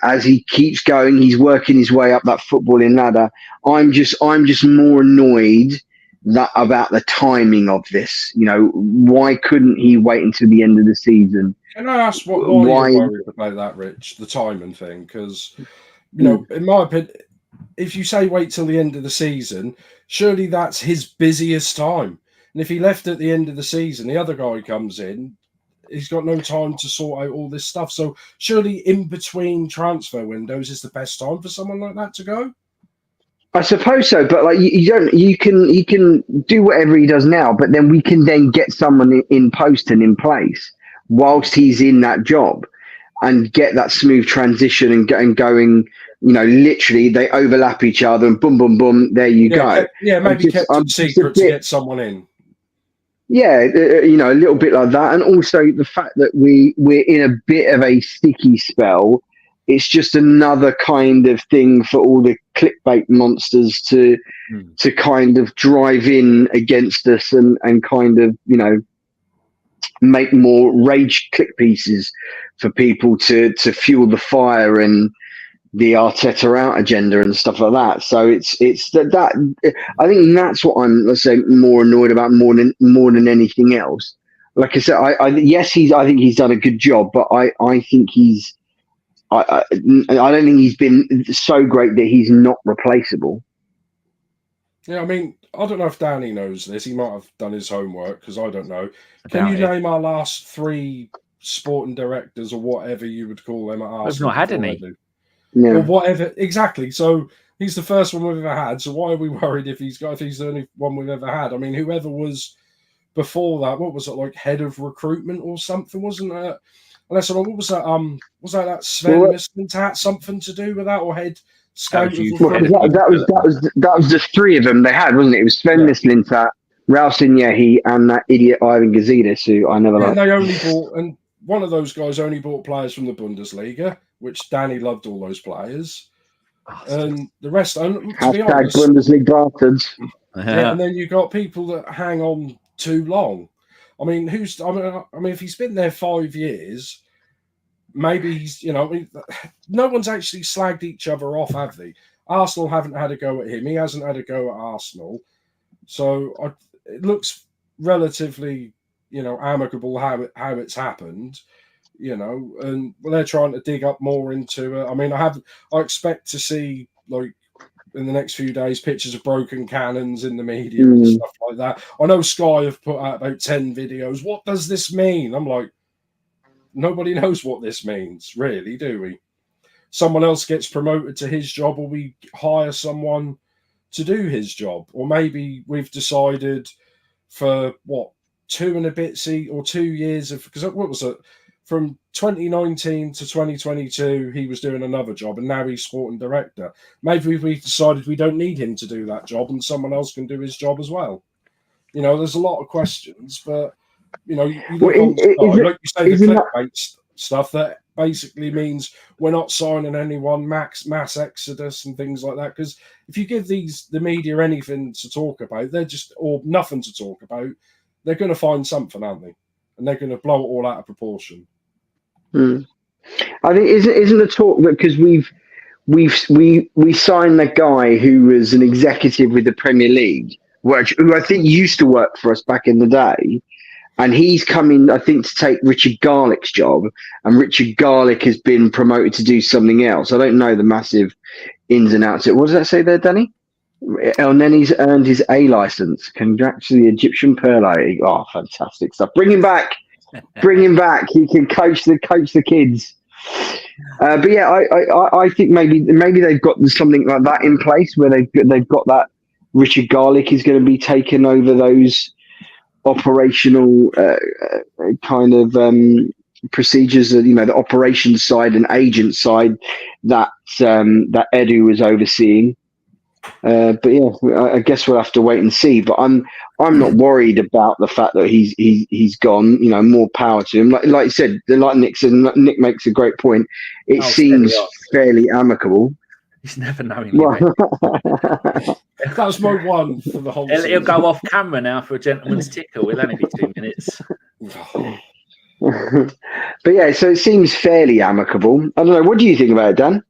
As he keeps going, he's working his way up that footballing ladder. I'm just more annoyed about the timing of this. Why couldn't he wait until the end of the season? Can I ask why you're worried about that, Rich? The timing thing, because in my opinion, if you say wait till the end of the season, surely that's his busiest time. And if he left at the end of the season, the other guy comes in, he's got no time to sort out all this stuff. So surely in between transfer windows is the best time for someone like that to go. I suppose so, but he can do whatever he does now, but then we can then get someone in post and in place whilst he's in that job and get that smooth transition and going. Literally they overlap each other and boom, boom, boom. There you go. Yeah, maybe kept it secret to get someone in. Yeah, a little bit like that, and also the fact that we're in a bit of a sticky spell it's just another kind of thing for all the clickbait monsters to kind of drive in against us and kind of, you know, make more rage click pieces for people to fuel the fire and the Arteta out agenda and stuff like that. So it's that I think that's what I'm, let's say, more annoyed about more than anything else. Like I said, I think he's done a good job, but I think I don't think he's been so great that he's not replaceable. Yeah, I mean, I don't know if Danny knows this. He might have done his homework, because I don't know. Can you name our last 3 sporting directors or whatever you would call them at Arsenal? We've not had any. Yeah. Or whatever. Exactly. So he's the first one we've ever had. So why are we worried if he's the only one we've ever had? I mean, whoever was before that, what was it, like head of recruitment or something? Wasn't it? Unless what was that? Was that Sven Mislintat had something to do with that, or head scout? That was the 3 of them they had, wasn't it? It was Sven Mislintat, Raul Sinyehi, and that idiot Ivan Gazidis, who I never liked. They only bought, and one of those guys only bought players from the Bundesliga, which Danny loved all those players, and the rest. And to be honest, Bundesliga bastards. And then you got people that hang on too long. I mean, if he's been there 5 years, maybe he's, you know, no one's actually slagged each other off, have they? Arsenal haven't had a go at him. He hasn't had a go at Arsenal. So it looks relatively, you know, amicable how it's happened, you know, and they're trying to dig up more into it. I mean, I expect to see, like, in the next few days, pictures of broken cannons in the media and stuff like that. I know Sky have put out about 10 videos. What does this mean? I'm like, nobody knows what this means, really, do we? Someone else gets promoted to his job, or we hire someone to do his job. Or maybe we've decided for, 2 and a bit 2 years of, because what was it? From 2019 to 2022, he was doing another job, and now he's sporting director. Maybe we decided we don't need him to do that job, and someone else can do his job as well. You know, there's a lot of questions, but, you know, you look on the side, like you say, the clickbait stuff that basically means we're not signing anyone, mass exodus and things like that. Because if you give the media anything to talk about, or nothing to talk about, they're going to find something, aren't they? And they're going to blow it all out of proportion. I think isn't the talk that because we signed that guy who was an executive with the Premier League, who I think used to work for us back in the day, and he's coming, I think, to take Richard Garlick's job, and Richard Garlick has been promoted to do something else. I don't know the massive ins and outs. What does that say there, Danny? El Neni's earned his A license. Congrats to the Egyptian Perle. Oh, fantastic stuff! Bring him back. Bring him back. He can coach the kids. But yeah, I think maybe they've got something like that in place where they've got that Richard Garlick is going to be taking over those operational kind of procedures, you know, the operations side and agent side that Edu was overseeing. But yeah, I guess we'll have to wait and see. But I'm not worried about the fact that he's gone. You know, more power to him. Like you said, like Nick said, Nick makes a great point. It seems fairly amicable. He's never knowing. Right. That was my one for the whole. He'll go off camera now for a gentleman's tickle. We'll only be 2 minutes. But yeah, so it seems fairly amicable. I don't know. What do you think about it, Dan?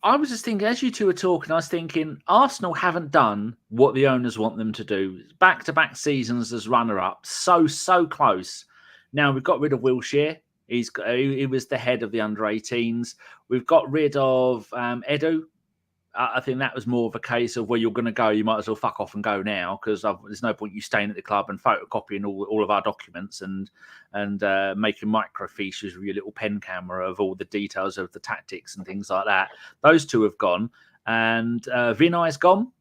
I was just thinking, as you two were talking, I was thinking Arsenal haven't done what the owners want them to do. Back-to-back seasons as runner-up, so close. Now we've got rid of Wilshere. He was the head of the under-18s. We've got rid of Edu. I think that was more of a case of where you're going to go, you might as well fuck off and go now, because there's no point you staying at the club and photocopying all of our documents and making microfiches with your little pen camera of all the details of the tactics and things like that. Those two have gone, and Vinay's gone,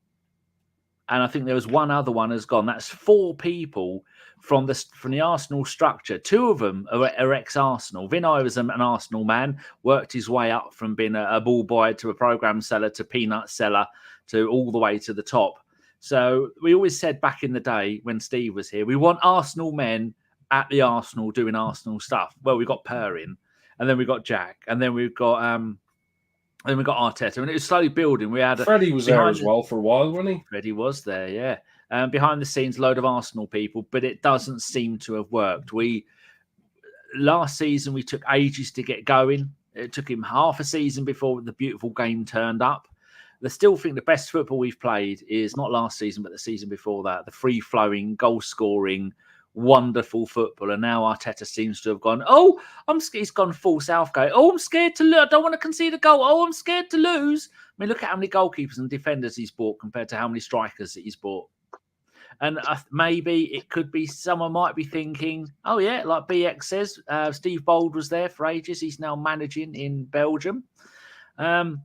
and I think there was one other one has gone. That's 4 people from the Arsenal structure. 2 of them are ex-Arsenal. Vinay was an Arsenal man, worked his way up from being a ball boy to a program seller to peanut seller to all the way to the top. So we always said back in the day when Steve was here, we want Arsenal men at the Arsenal doing Arsenal stuff. Well, we got Per in. and then we got Jack, and then we've got Arteta, and it was slowly building. We had Freddie was there as well for a while, wasn't he? Freddie was there, yeah. Behind the scenes, load of Arsenal people, but it doesn't seem to have worked. Last season we took ages to get going. It took him half a season before the beautiful game turned up. I still think the best football we've played is not last season, but the season before that. The free-flowing, goal-scoring, wonderful football. And now Arteta seems to have gone, he's gone full Southgate. I'm scared to lose. I don't want to concede a goal. I'm scared to lose. I mean, look at how many goalkeepers and defenders he's bought compared to how many strikers that he's bought. And maybe it could be someone might be thinking, like BX says, Steve Bold was there for ages. He's now managing in Belgium. So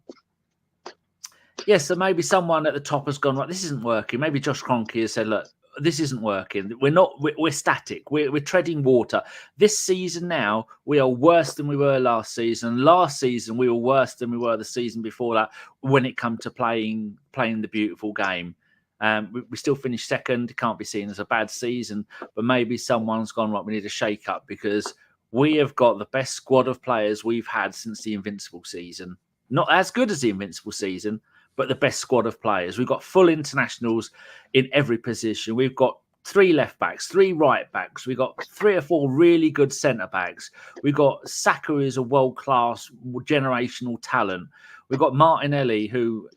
maybe someone at the top has gone, right, this isn't working. Maybe Josh Kroenke has said, look, this isn't working. We're static. We're treading water. This season now, we are worse than we were last season. Last season, we were worse than we were the season before that when it comes to playing the beautiful game. We still finished second. It can't be seen as a bad season, but maybe someone's gone, right, we need a shake-up because we have got the best squad of players we've had since the Invincible season. Not as good as the Invincible season, but the best squad of players. We've got full internationals in every position. We've got 3 left backs, 3 right backs. We've got 3 or 4 really good centre backs. We've got Saka, who is a world-class generational talent. We've got Martinelli, who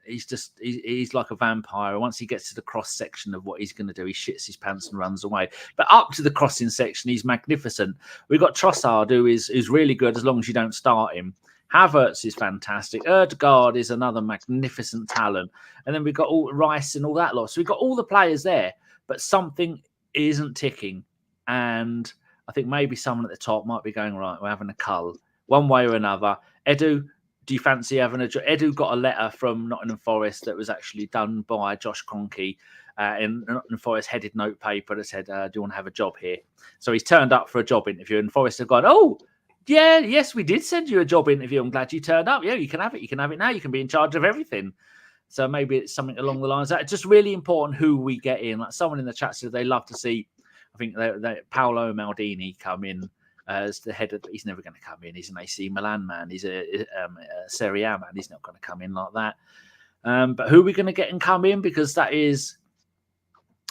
he's like a vampire. Once he gets to the cross section of what he's going to do, he shits his pants and runs away. But up to the crossing section, he's magnificent. We've got Trossard, who is really good as long as you don't start him. Havertz is fantastic. Odegaard is another magnificent talent. And then we've got all Rice and all that lot. So we've got all the players there, but something isn't ticking. And I think maybe someone at the top might be going, right, we're having a cull one way or another. Edu, do you fancy having a job? Edu got a letter from Nottingham Forest that was actually done by Josh Kroenke in Nottingham Forest headed note paper that said, do you want to have a job here? So he's turned up for a job interview and Forest have gone, yes, we did send you a job interview. I'm glad you turned up. Yeah, you can have it. You can have it now. You can be in charge of everything. So maybe it's something along the lines of that. It's just really important who we get in. Like someone in the chat said they love to see, I think, Paolo Maldini come in as the head of. He's never going to come in. He's an AC Milan man. He's a Serie A man. He's not going to come in like that. But who are we going to get and come in? Because that is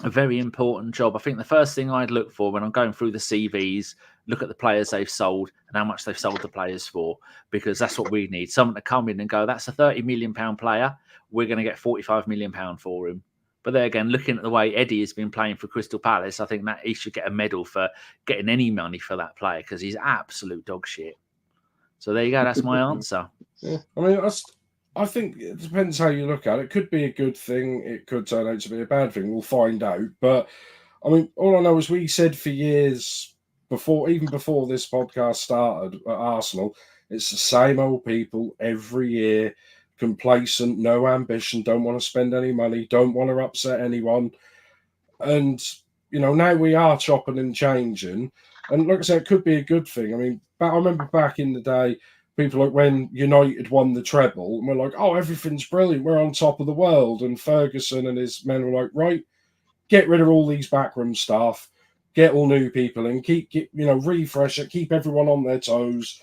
a very important job. I think the first thing I'd look for when I'm going through the CVs, look at the players they've sold and how much they've sold the players for, because that's what we need. Someone to come in and go, that's a £30 million player. We're going to get £45 million for him. But there again, looking at the way Eddie has been playing for Crystal Palace, I think that he should get a medal for getting any money for that player because he's absolute dog shit. So there you go. That's my answer. Yeah. I mean, I think it depends how you look at it. It could be a good thing. It could turn out to be a bad thing. We'll find out. But, I mean, all I know is we said for years, even before this podcast started at Arsenal, it's the same old people every year, complacent, no ambition, don't want to spend any money, don't want to upset anyone. And, now we are chopping and changing. And like I said, it could be a good thing. I mean, I remember back in the day, people like when United won the treble, and we're like, oh, everything's brilliant. We're on top of the world. And Ferguson and his men were like, right, get rid of all these backroom staff, get all new people in, keep refresh it, keep everyone on their toes,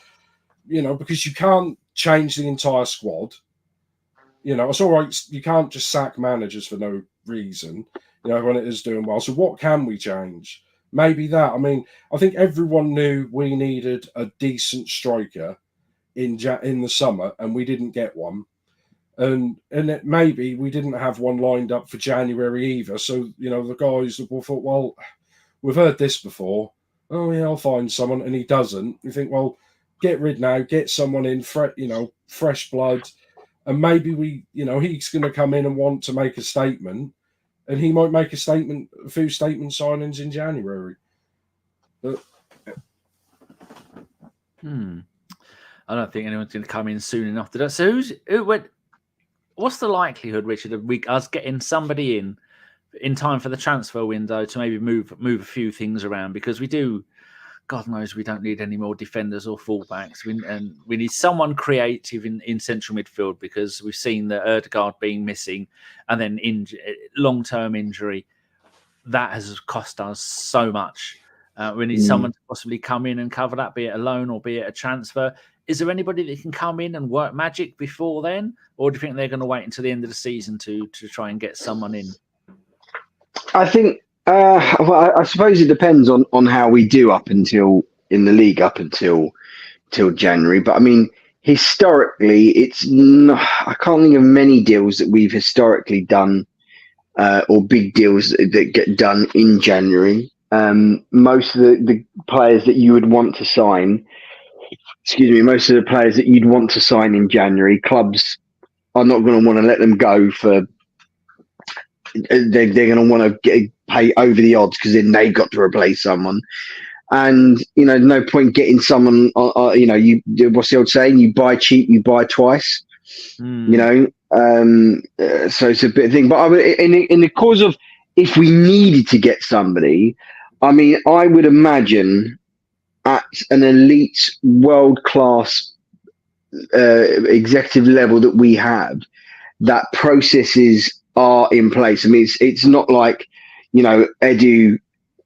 because you can't change the entire squad. It's all right. You can't just sack managers for no reason, when it is doing well. So what can we change? Maybe that. I mean, I think everyone knew we needed a decent striker in the summer, and we didn't get one. And maybe we didn't have one lined up for January either. So, the guys thought, well, we've heard this before. Oh, yeah, I'll find someone. And he doesn't. You think, well, get rid now, get someone in, fresh blood. And maybe he's going to come in and want to make a statement. And he might make a few statement signings in January. But, I don't think anyone's going to come in soon enough to do that. So what's the likelihood, Richard, of us getting somebody in time for the transfer window to maybe move a few things around? Because we do, God knows, we don't need any more defenders or fullbacks. We need someone creative in central midfield, because we've seen the Odegaard being missing and then long-term injury. That has cost us so much. We need someone to possibly come in and cover that, be it a loan or be it a transfer. Is there anybody that can come in and work magic before then? Or do you think they're going to wait until the end of the season to try and get someone in? I think, well, I suppose it depends on how we do in the league up until January. But I mean, historically, I can't think of many deals that we've historically done or big deals that get done in January. Most of the players that you would want to sign, most of the players that you'd want to sign in January, clubs are not going to want to let them go for. They're going to want to pay over the odds because then they've got to replace someone. And, no point getting someone, what's the old saying? You buy cheap, you buy twice, so it's a bit of thing. But I would, in the cause of, if we needed to get somebody, I mean, I would imagine at an elite world-class executive level that we have, that processes are in place. I mean, it's not like, Edu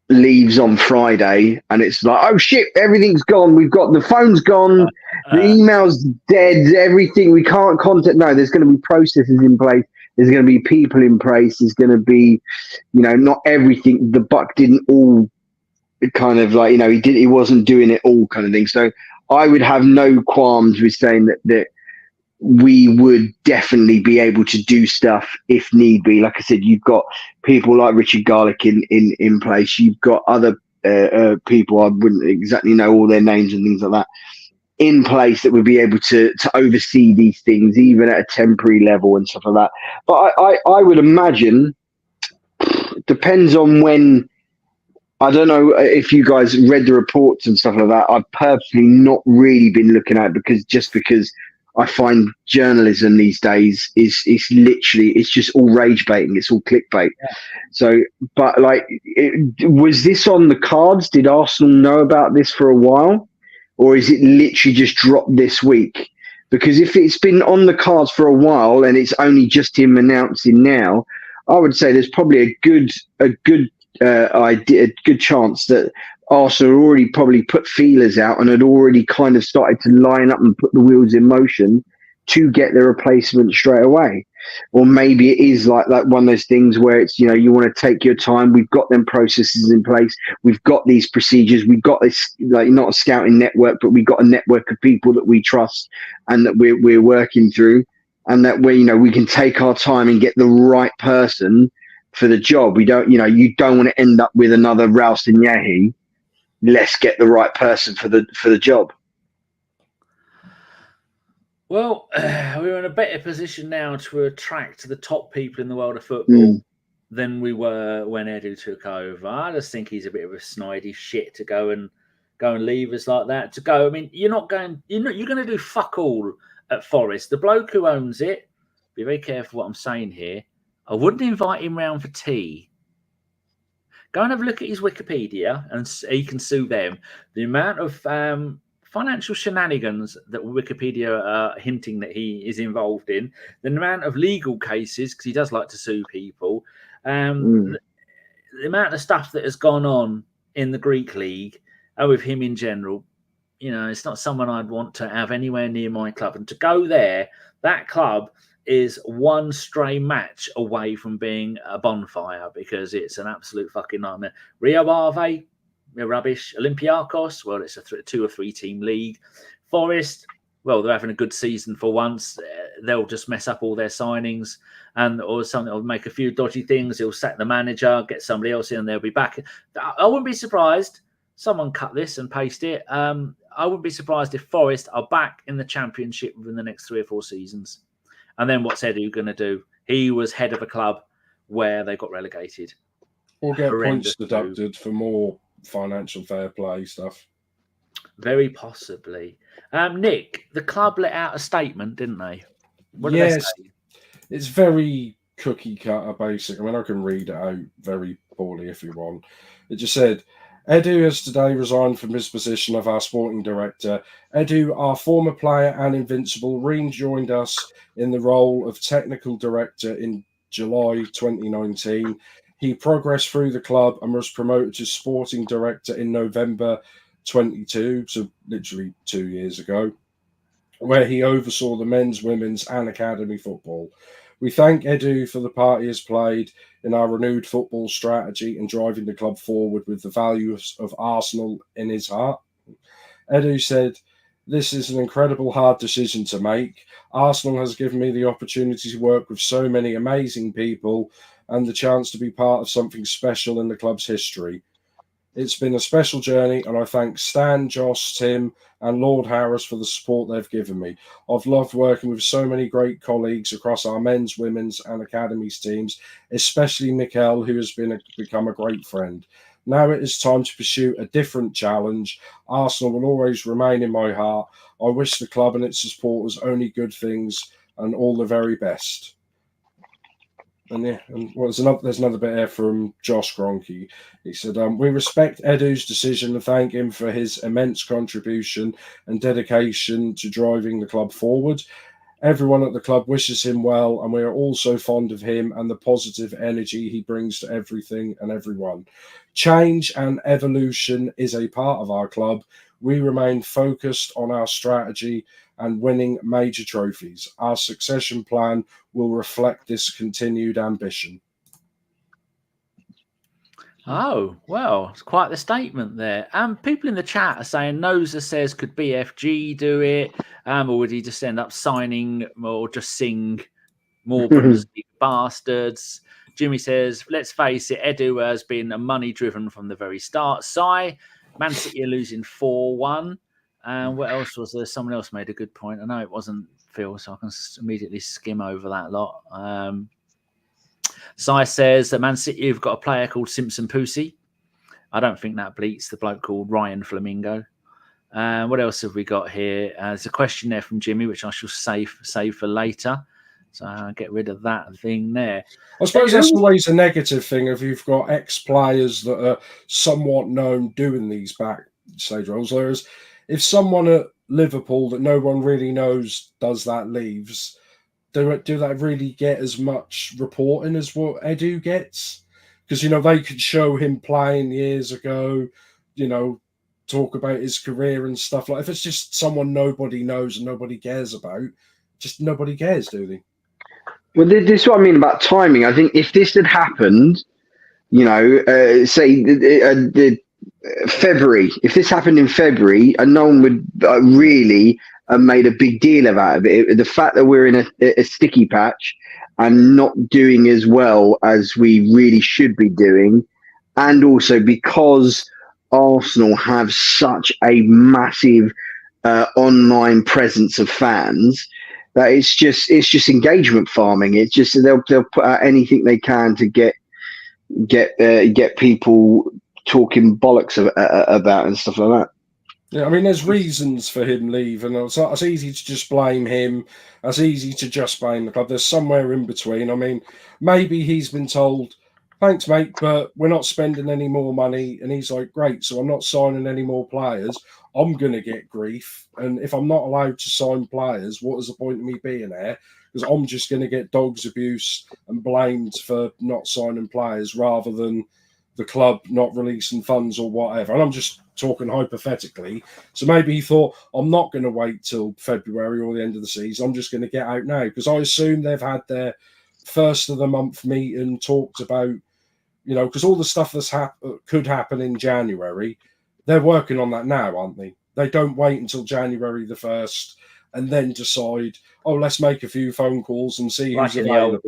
leaves on Friday and it's like, oh shit, everything's gone. We've got the phone's gone, the email's dead, everything. We can't contact. No, there's going to be processes in place. There's going to be people in place. There's going to be, not everything. The buck didn't all kind of like, he wasn't doing it all kind of thing. So I would have no qualms with saying that we would definitely be able to do stuff if need be. Like I said, you've got people like Richard Garlick in place. You've got other people, I wouldn't exactly know all their names and things like that, in place that would be able to oversee these things, even at a temporary level and stuff like that. But I would imagine, depends on when. I don't know if you guys read the reports and stuff like that. I've purposely not really been looking at it because I find journalism these days is literally, it's just all rage baiting. It's all clickbait. Yeah. So, but was this on the cards? Did Arsenal know about this for a while, or is it literally just dropped this week? Because if it's been on the cards for a while and it's only just him announcing now, I would say there's probably a good chance that Arsenal already probably put feelers out and had already kind of started to line up and put the wheels in motion to get the replacement straight away. Or maybe it is like one of those things where it's, you want to take your time. We've got them processes in place. We've got these procedures. We've got this, not a scouting network, but we've got a network of people that we trust and that we're working through, and that we can take our time and get the right person for the job. We don't, you don't want to end up with another Ralston Yahi. Let's get the right person for the job. Well, we're in a better position now to attract the top people in the world of football than we were when Edu took over. I just think he's a bit of a snidey shit to go and leave us like that. I mean, you're going to do fuck all at Forest. The bloke who owns it, be very careful what I'm saying here, I wouldn't invite him round for tea. Go and have a look at his Wikipedia and he can sue them. The amount of financial shenanigans that Wikipedia are hinting that he is involved in, the amount of legal cases, because he does like to sue people, the amount of stuff that has gone on in the Greek league and with him in general, it's not someone I'd want to have anywhere near my club. And to go there, that club is one stray match away from being a bonfire because it's an absolute fucking nightmare. Rio Ave, rubbish. Olympiacos, well, it's a 2 or 3 team league. Forest, well, they're having a good season for once. They'll just mess up all their signings or something, will make a few dodgy things. He'll sack the manager, get somebody else in, and they'll be back. I wouldn't be surprised. Someone cut this and paste it. I wouldn't be surprised if Forest are back in the Championship within the next 3 or 4 seasons. And then what's Edu going to do? He was head of a club where they got relegated. Or get points deducted for more financial fair play stuff. Very possibly. Nick, the club let out a statement, didn't they? What did they say? It's very cookie cutter basic. I mean, I can read it out very poorly if you want. It just said, Edu has today resigned from his position of our sporting director. Edu, our former player and invincible, rejoined us in the role of technical director in July 2019. He progressed through the club and was promoted to sporting director in November 22, so literally 2 years ago, where he oversaw the men's, women's and academy football. We thank Edu for the part he has played in our renewed football strategy and driving the club forward with the values of Arsenal in his heart. Edu said, "This is an incredible hard decision to make. Arsenal has given me the opportunity to work with so many amazing people and the chance to be part of something special in the club's history. It's been a special journey, and I thank Stan, Josh, Tim, and Lord Harris for the support they've given me. I've loved working with so many great colleagues across our men's, women's, and academies teams, especially Mikel, who has become a great friend. Now it is time to pursue a different challenge. Arsenal will always remain in my heart. I wish the club and its supporters only good things and all the very best." And there's another bit here from Josh Gronke. He said, "We respect Edu's decision and thank him for his immense contribution and dedication to driving the club forward. Everyone at the club wishes him well, and we are all so fond of him and the positive energy he brings to everything and everyone. Change and evolution is a part of our club. We remain focused on our strategy and winning major trophies. Our succession plan will reflect this continued ambition." Oh, well, it's quite the statement there. People in the chat are saying Noza says, could BFG do it? Or would he just end up signing or just sing more Bundesliga bastards? Jimmy says, let's face it, Edu has been money-driven from the very start. Man City are losing 4-1. What else was there? Someone else made a good point. I know it wasn't Phil, so I can immediately skim over that lot. Sai says that Man City have got a player called Simpson Pussy. I don't think that bleats the bloke called Ryan Flamingo. What else have we got here? There's a question there from Jimmy, which I shall save for later. So I'll get rid of that thing there. I suppose that's always a negative thing if you've got ex-players that are somewhat known doing these backstage roles. Whereas if someone at Liverpool that no one really knows does that leaves, do they really get as much reporting as what Edu gets? Because, they could show him playing years ago, talk about his career and stuff. Like, if it's just someone nobody knows and nobody cares about, just nobody cares, do they? Well, this is what I mean about timing. I think if this had happened, say February, if this happened in February, and no one would really made a big deal about it. The fact that we're in a sticky patch and not doing as well as we really should be doing, and also because Arsenal have such a massive online presence of fans, that it's just engagement farming. It's just they'll put out anything they can to get people talking bollocks about and stuff like that. Yeah, I mean, there's reasons for him leaving. It's easy to just blame him. It's easy to just blame the club. There's somewhere in between. I mean, maybe he's been told, "Thanks, mate, but we're not spending any more money." And he's like, "Great, so I'm not signing any more players. I'm going to get grief. And if I'm not allowed to sign players, what is the point of me being there? Because I'm just going to get dogs abuse and blamed for not signing players rather than the club not releasing funds or whatever." And I'm just talking hypothetically. So maybe he thought, I'm not going to wait till February or the end of the season. I'm just going to get out now. Because I assume they've had their first of the month meeting, talked about, because all the stuff that's could happen in January, they're working on that now, aren't they? They don't wait until January the 1st and then decide, let's make a few phone calls and see who's available.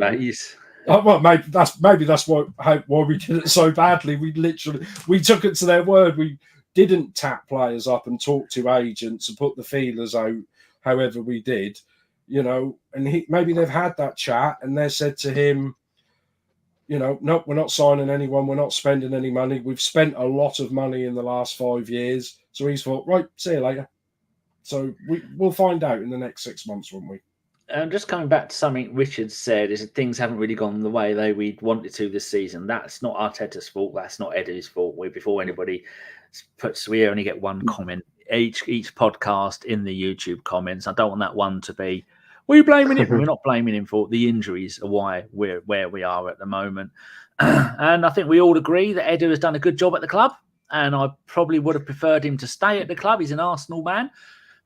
Well, maybe that's why we did it so badly. We took it to their word. We didn't tap players up and talk to agents and put the feelers out. However, we did, and maybe they've had that chat and they said to him, "Nope, we're not signing anyone. We're not spending any money. We've spent a lot of money in the last 5 years." So he's thought, right, see you later. So we'll find out in the next 6 months, won't we? Just coming back to something Richard said, is that things haven't really gone the way we'd wanted to this season. That's not Arteta's fault. That's not Edu's fault. Before anybody puts, we only get one comment each podcast in the YouTube comments. I don't want that one to be, "Were you blaming him?" We're not blaming him for the injuries. Are why we're where we are at the moment. And I think we all agree that Edu has done a good job at the club. And I probably would have preferred him to stay at the club. He's an Arsenal man.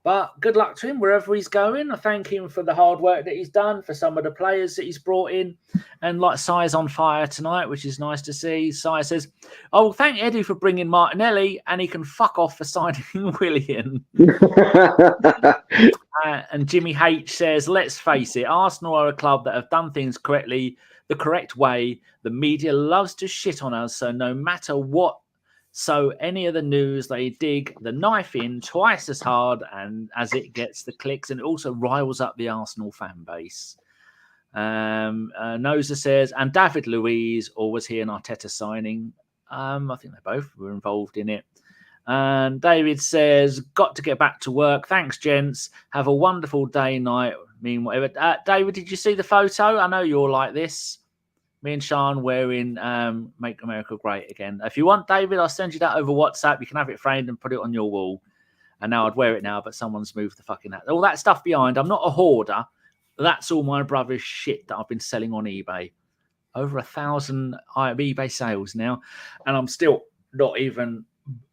But good luck to him wherever he's going. I thank him for the hard work that he's done, for some of the players that he's brought in. And like Sai's on fire tonight, which is nice to see. Sai says, "Oh, thank Edu for bringing Martinelli, and he can fuck off for signing Willian." And Jimmy H says, "Let's face it, Arsenal are a club that have done things correctly, the correct way. The media loves to shit on us, so no matter what. So any of the news, they dig the knife in twice as hard and as it gets the clicks, and it also riles up the Arsenal fan base." Noza says, "And David Luiz, or was he an Arteta signing?" I think they both were involved in it. And David says, "Got to get back to work. Thanks, gents. Have a wonderful day, night. Mean whatever." David, did you see the photo? I know you're like this. Me and Sean wearing Make America Great Again. If you want, David, I'll send you that over WhatsApp. You can have it framed and put it on your wall. And now I'd wear it now, but someone's moved the fucking hat. All that stuff behind. I'm not a hoarder. That's all my brother's shit that I've been selling on eBay. Over 1,000 eBay sales now. And I'm still not even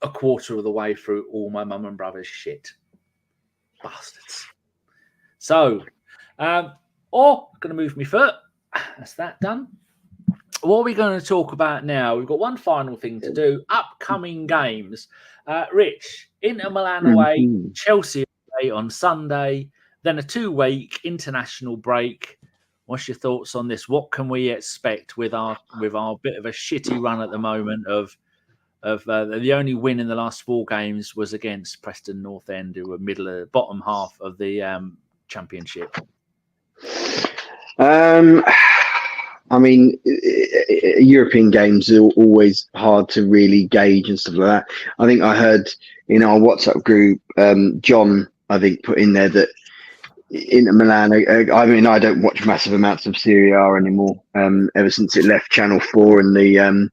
a quarter of the way through all my mum and brother's shit. Bastards. So, going to move my foot. That's that done. What are we going to talk about now? We've got one final thing to do. Upcoming games. Rich, Inter Milan away, Chelsea away on Sunday, then a 2-week international break. What's your thoughts on this? What can we expect with our bit of a shitty run at the moment of the only win in the last 4 games was against Preston North End, who were bottom half of the championship? I mean, European games are always hard to really gauge and stuff like that. I think I heard in our WhatsApp group, John, I think, put in there that Inter Milan, I mean, I don't watch massive amounts of Serie A anymore, ever since it left Channel 4 and the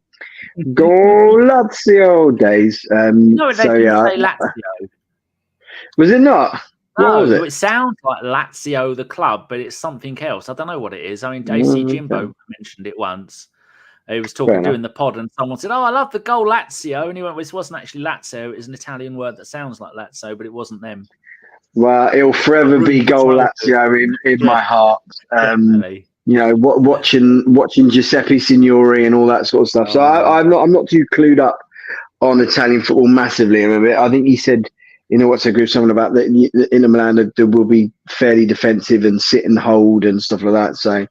Go Lazio days. No, they didn't say Lazio. Was it not? No, it sounds like Lazio, the club, but it's something else. I don't know what it is. I mean, AC Jimbo mentioned it once. He was doing the pod, and someone said, "Oh, I love the goal Lazio," and he went, "Well, it wasn't actually Lazio. It was an Italian word that sounds like Lazio, but it wasn't them." Well, it'll forever be goal Lazio in my heart. You know, watching Giuseppe Signori and all that sort of stuff. So I'm not too clued up on Italian football massively. I think he said, you know, what's a group, something about that Inter Milan will be fairly defensive and sit and hold and stuff like that. So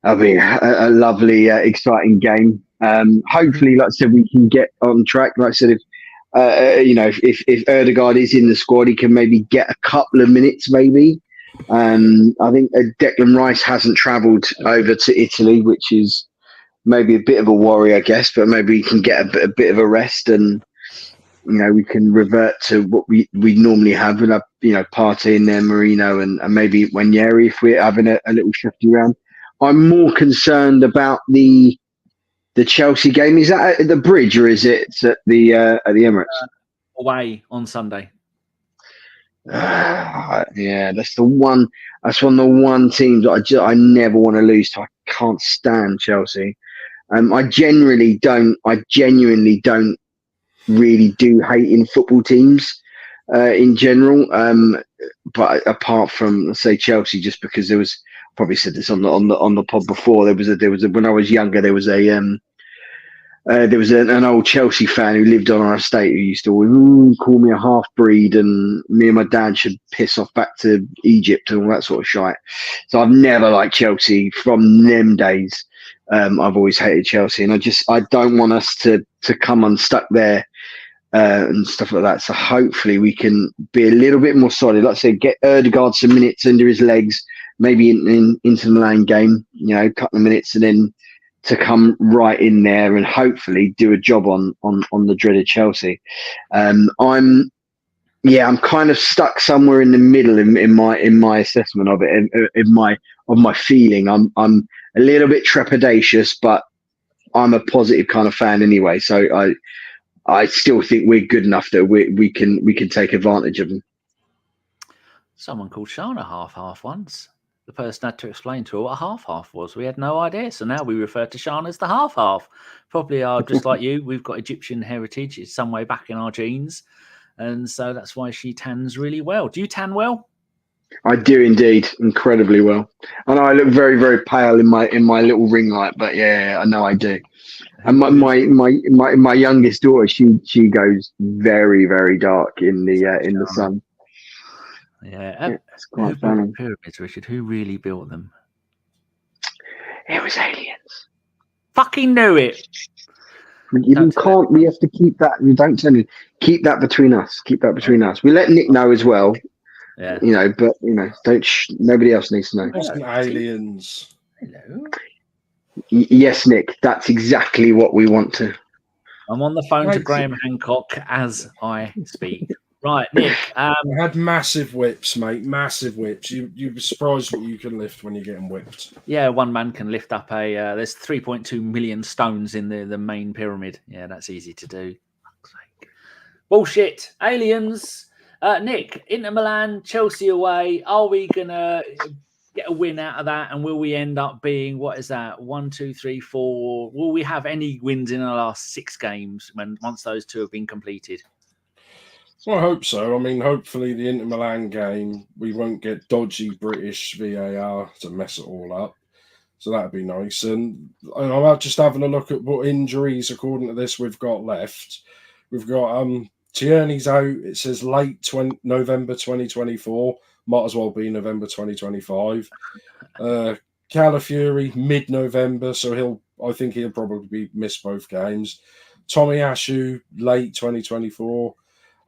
that'll be a lovely, exciting game. Hopefully, like I said, we can get on track. Like I said, if Odegaard is in the squad, he can maybe get a couple of minutes, maybe. I think Declan Rice hasn't travelled over to Italy, which is maybe a bit of a worry, I guess. But maybe he can get a bit of a rest and. You know, we can revert to what we normally have with, Partey in there, Merino, and maybe Nwaneri if we're having a little shifty round. I'm more concerned about the Chelsea game. Is that at the Bridge or is it at the Emirates? Away on Sunday. Yeah, that's the one. That's one of the one teams that I never want to lose to. I can't stand Chelsea. I genuinely don't really do hate in football teams in general, but apart from, let's say, Chelsea, just because there was, probably said this on the pod before, there was when I was younger, there was an old Chelsea fan who lived on our estate who used to always call me a half breed, and me and my dad should piss off back to Egypt and all that sort of shite. So I've never liked Chelsea from them days. I've always hated Chelsea, and I don't want us to come unstuck there and stuff like that. So hopefully we can be a little bit more solid. Like I said, get Odegaard some minutes under his legs, maybe into the Milan game, a couple of minutes, and then to come right in there and hopefully do a job on the dreaded Chelsea. I'm kind of stuck somewhere in the middle in my assessment of it, of my feeling. I'm a little bit trepidatious, but I'm a positive kind of fan anyway. So I still think we're good enough that we can take advantage of them. Someone called Shana half once. the person had to explain to her what a half-half was. We had no idea. So now we refer to Sean as the half-half. Probably are just like you. We've got Egyptian heritage. It's some way back in our genes. And so that's why she tans really well. Do you tan well? I do indeed, incredibly well. I know I look very, very pale in my little ring light, but yeah, I know I do. And my youngest daughter, she goes very, very dark in the sun. Yeah, it's quite who funny. built the pyramids, Richard? Who really built them? It was aliens. Fucking knew it. You can't. We have to keep that. We don't tell you. Keep that between us. Keep that between us. We let Nick know as well. Yeah. But don't. Nobody else needs to know. Wasn't aliens. Hello. Yes, Nick. That's exactly what we want to. I'm on the phone to Graham Hancock as I speak. Right, Nick. I had massive whips, mate. Massive whips. You'd be surprised what you can lift when you're getting whipped. Yeah, one man can lift up there's 3.2 million stones in the main pyramid. Yeah, that's easy to do. Bullshit. Aliens. Nick, Inter Milan, Chelsea away. Are we going to get a win out of that? And will we end up being, what is that? 1, 2, 3, 4. Will we have any wins in the last 6 games once those 2 have been completed? Well, I hope so. I mean, hopefully the Inter Milan game, we won't get dodgy British VAR to mess it all up. So that'd be nice. And I'm just having a look at what injuries, according to this, we've got left. We've got Tierney's out. It says late November 2024. Might as well be November 2025. Calafiori, mid-November. So I think he'll probably miss both games. Tomiyasu, late 2024.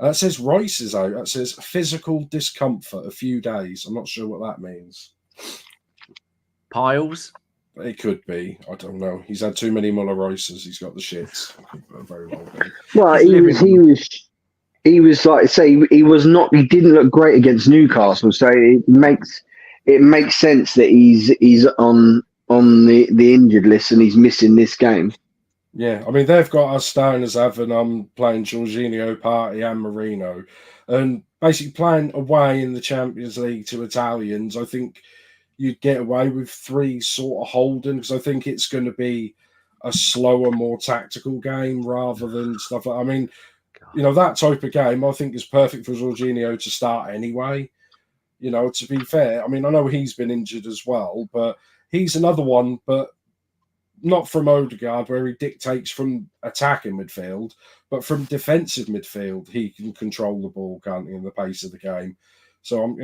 It says Rice is out. It says physical discomfort, a few days. I'm not sure what that means. Piles? It could be. I don't know. He's had too many Muller Rices. He's got the shits. Very well. Well, he was like say he was not. He didn't look great against Newcastle. So it makes sense that he's on the injured list and he's missing this game. Yeah, I mean, they've got us down as having playing Jorginho, Partey and Merino. And basically playing away in the Champions League to Italians, I think you'd get away with 3 sort of holding, because I think it's going to be a slower, more tactical game rather than stuff like, I mean, that type of game I think is perfect for Jorginho to start anyway. To be fair, I mean, I know he's been injured as well, but he's another one, but not from Odegaard, where he dictates from attacking midfield, but from defensive midfield, he can control the ball, can't he, in the pace of the game. So,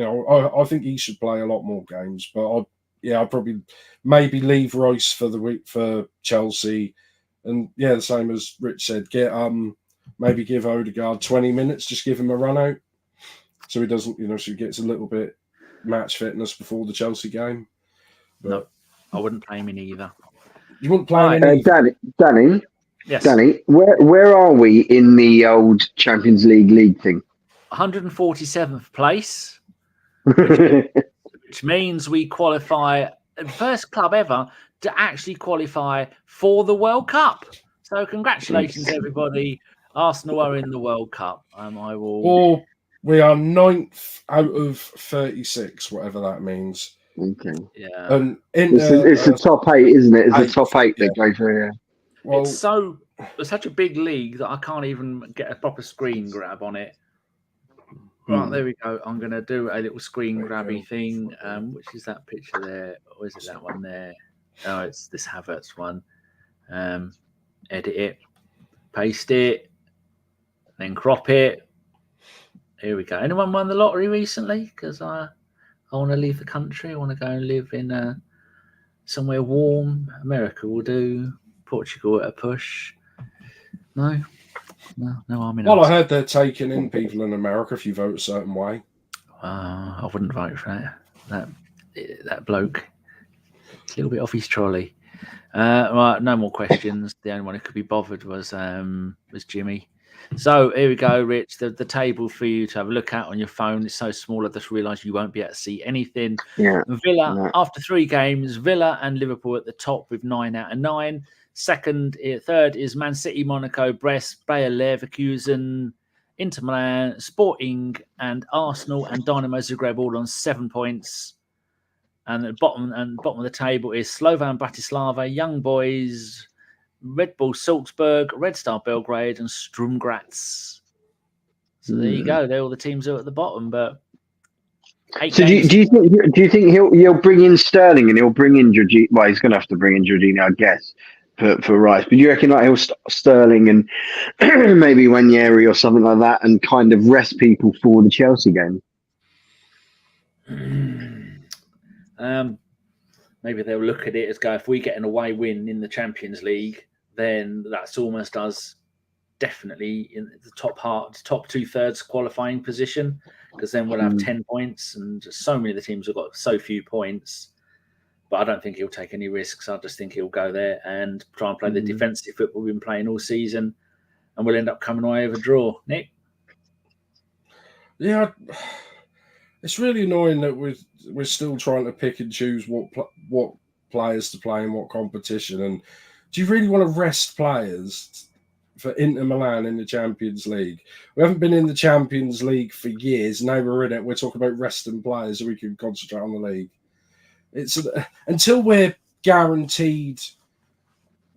I think he should play a lot more games. But I'd probably maybe leave Rice for the week for Chelsea, and the same as Rich said, get maybe give Odegaard 20 minutes, just give him a run out, so he doesn't, so he gets a little bit match fitness before the Chelsea game. But no, I wouldn't play him in either. You wouldn't play any. Danny. Yes. Danny, where are we in the old Champions League thing? 147th place, which means we qualify, first club ever to actually qualify for the World Cup. So congratulations, everybody. Arsenal are in the World Cup. Or we are 9th out of 36, whatever that means. Okay. Yeah. And it's the top 8, isn't it? It's the top 8 that go through. Yeah. Well, it's such a big league that I can't even get a proper screen grab on it. Right, there we go. I'm going to do a little screen grabby thing. Which is that picture there? Or is it that one there? Oh, it's this Havertz one. Edit it, paste it, then crop it. Here we go. Anyone won the lottery recently? Because I want to leave the country. I want to go and live in somewhere warm. America will do. Portugal at a push. No, I'm in. Well, I heard they're taking in people in America if you vote a certain way. I wouldn't vote for that bloke. It's a little bit off his trolley. Right, no more questions. The only one who could be bothered was Jimmy. So here we go, Rich. The table for you to have a look at on your phone. It's so small, I just realised you won't be able to see anything. Yeah. Villa, after 3 games, Villa and Liverpool at the top with 9 out of 9. Third is Man City, Monaco, Brest, Bayer Leverkusen, Inter Milan, Sporting, and Arsenal and Dynamo Zagreb all on 7 points. And at bottom of the table is Slovan Bratislava, Young Boys, Red Bull Salzburg, Red Star Belgrade, and Sturm Graz. So there you go. They're all the teams who are at the bottom. But do you think he'll bring in Sterling and he'll bring in Jorginho? Well, he's going to have to bring in Jorginho, I guess, for Rice. But do you reckon he'll Sterling and maybe Nwaneri or something like that, and kind of rest people for the Chelsea game? Maybe they'll look at it as if we get an away win in the Champions League, then that's almost us definitely in the top 2/3 qualifying position, because then we'll have 10 points, and so many of the teams have got so few points. But I don't think he'll take any risks. I just think he'll go there and try and play the defensive football we've been playing all season, and we'll end up coming away with a draw. Nick? Yeah, it's really annoying that we're still trying to pick and choose what players to play in what competition. And do you really want to rest players for Inter Milan in the Champions League? We haven't been in the Champions League for years. Now we're in it. We're talking about resting players so we can concentrate on the league. It's until we're guaranteed,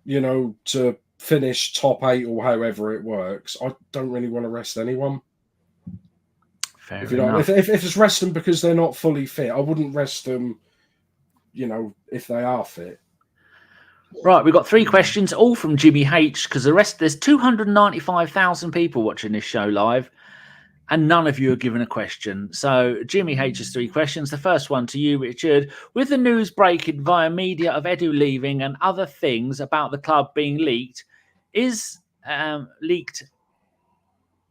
to finish top 8 or however it works. I don't really want to rest anyone. If it's rest them because they're not fully fit, I wouldn't rest them, if they are fit. Right, we've got 3 questions, all from Jimmy H, because there's 295,000 people watching this show live, and none of you are given a question. So Jimmy H has 3 questions. The first one to you, Richard. With the news breaking via media of Edu leaving and other things about the club being leaked, is leaked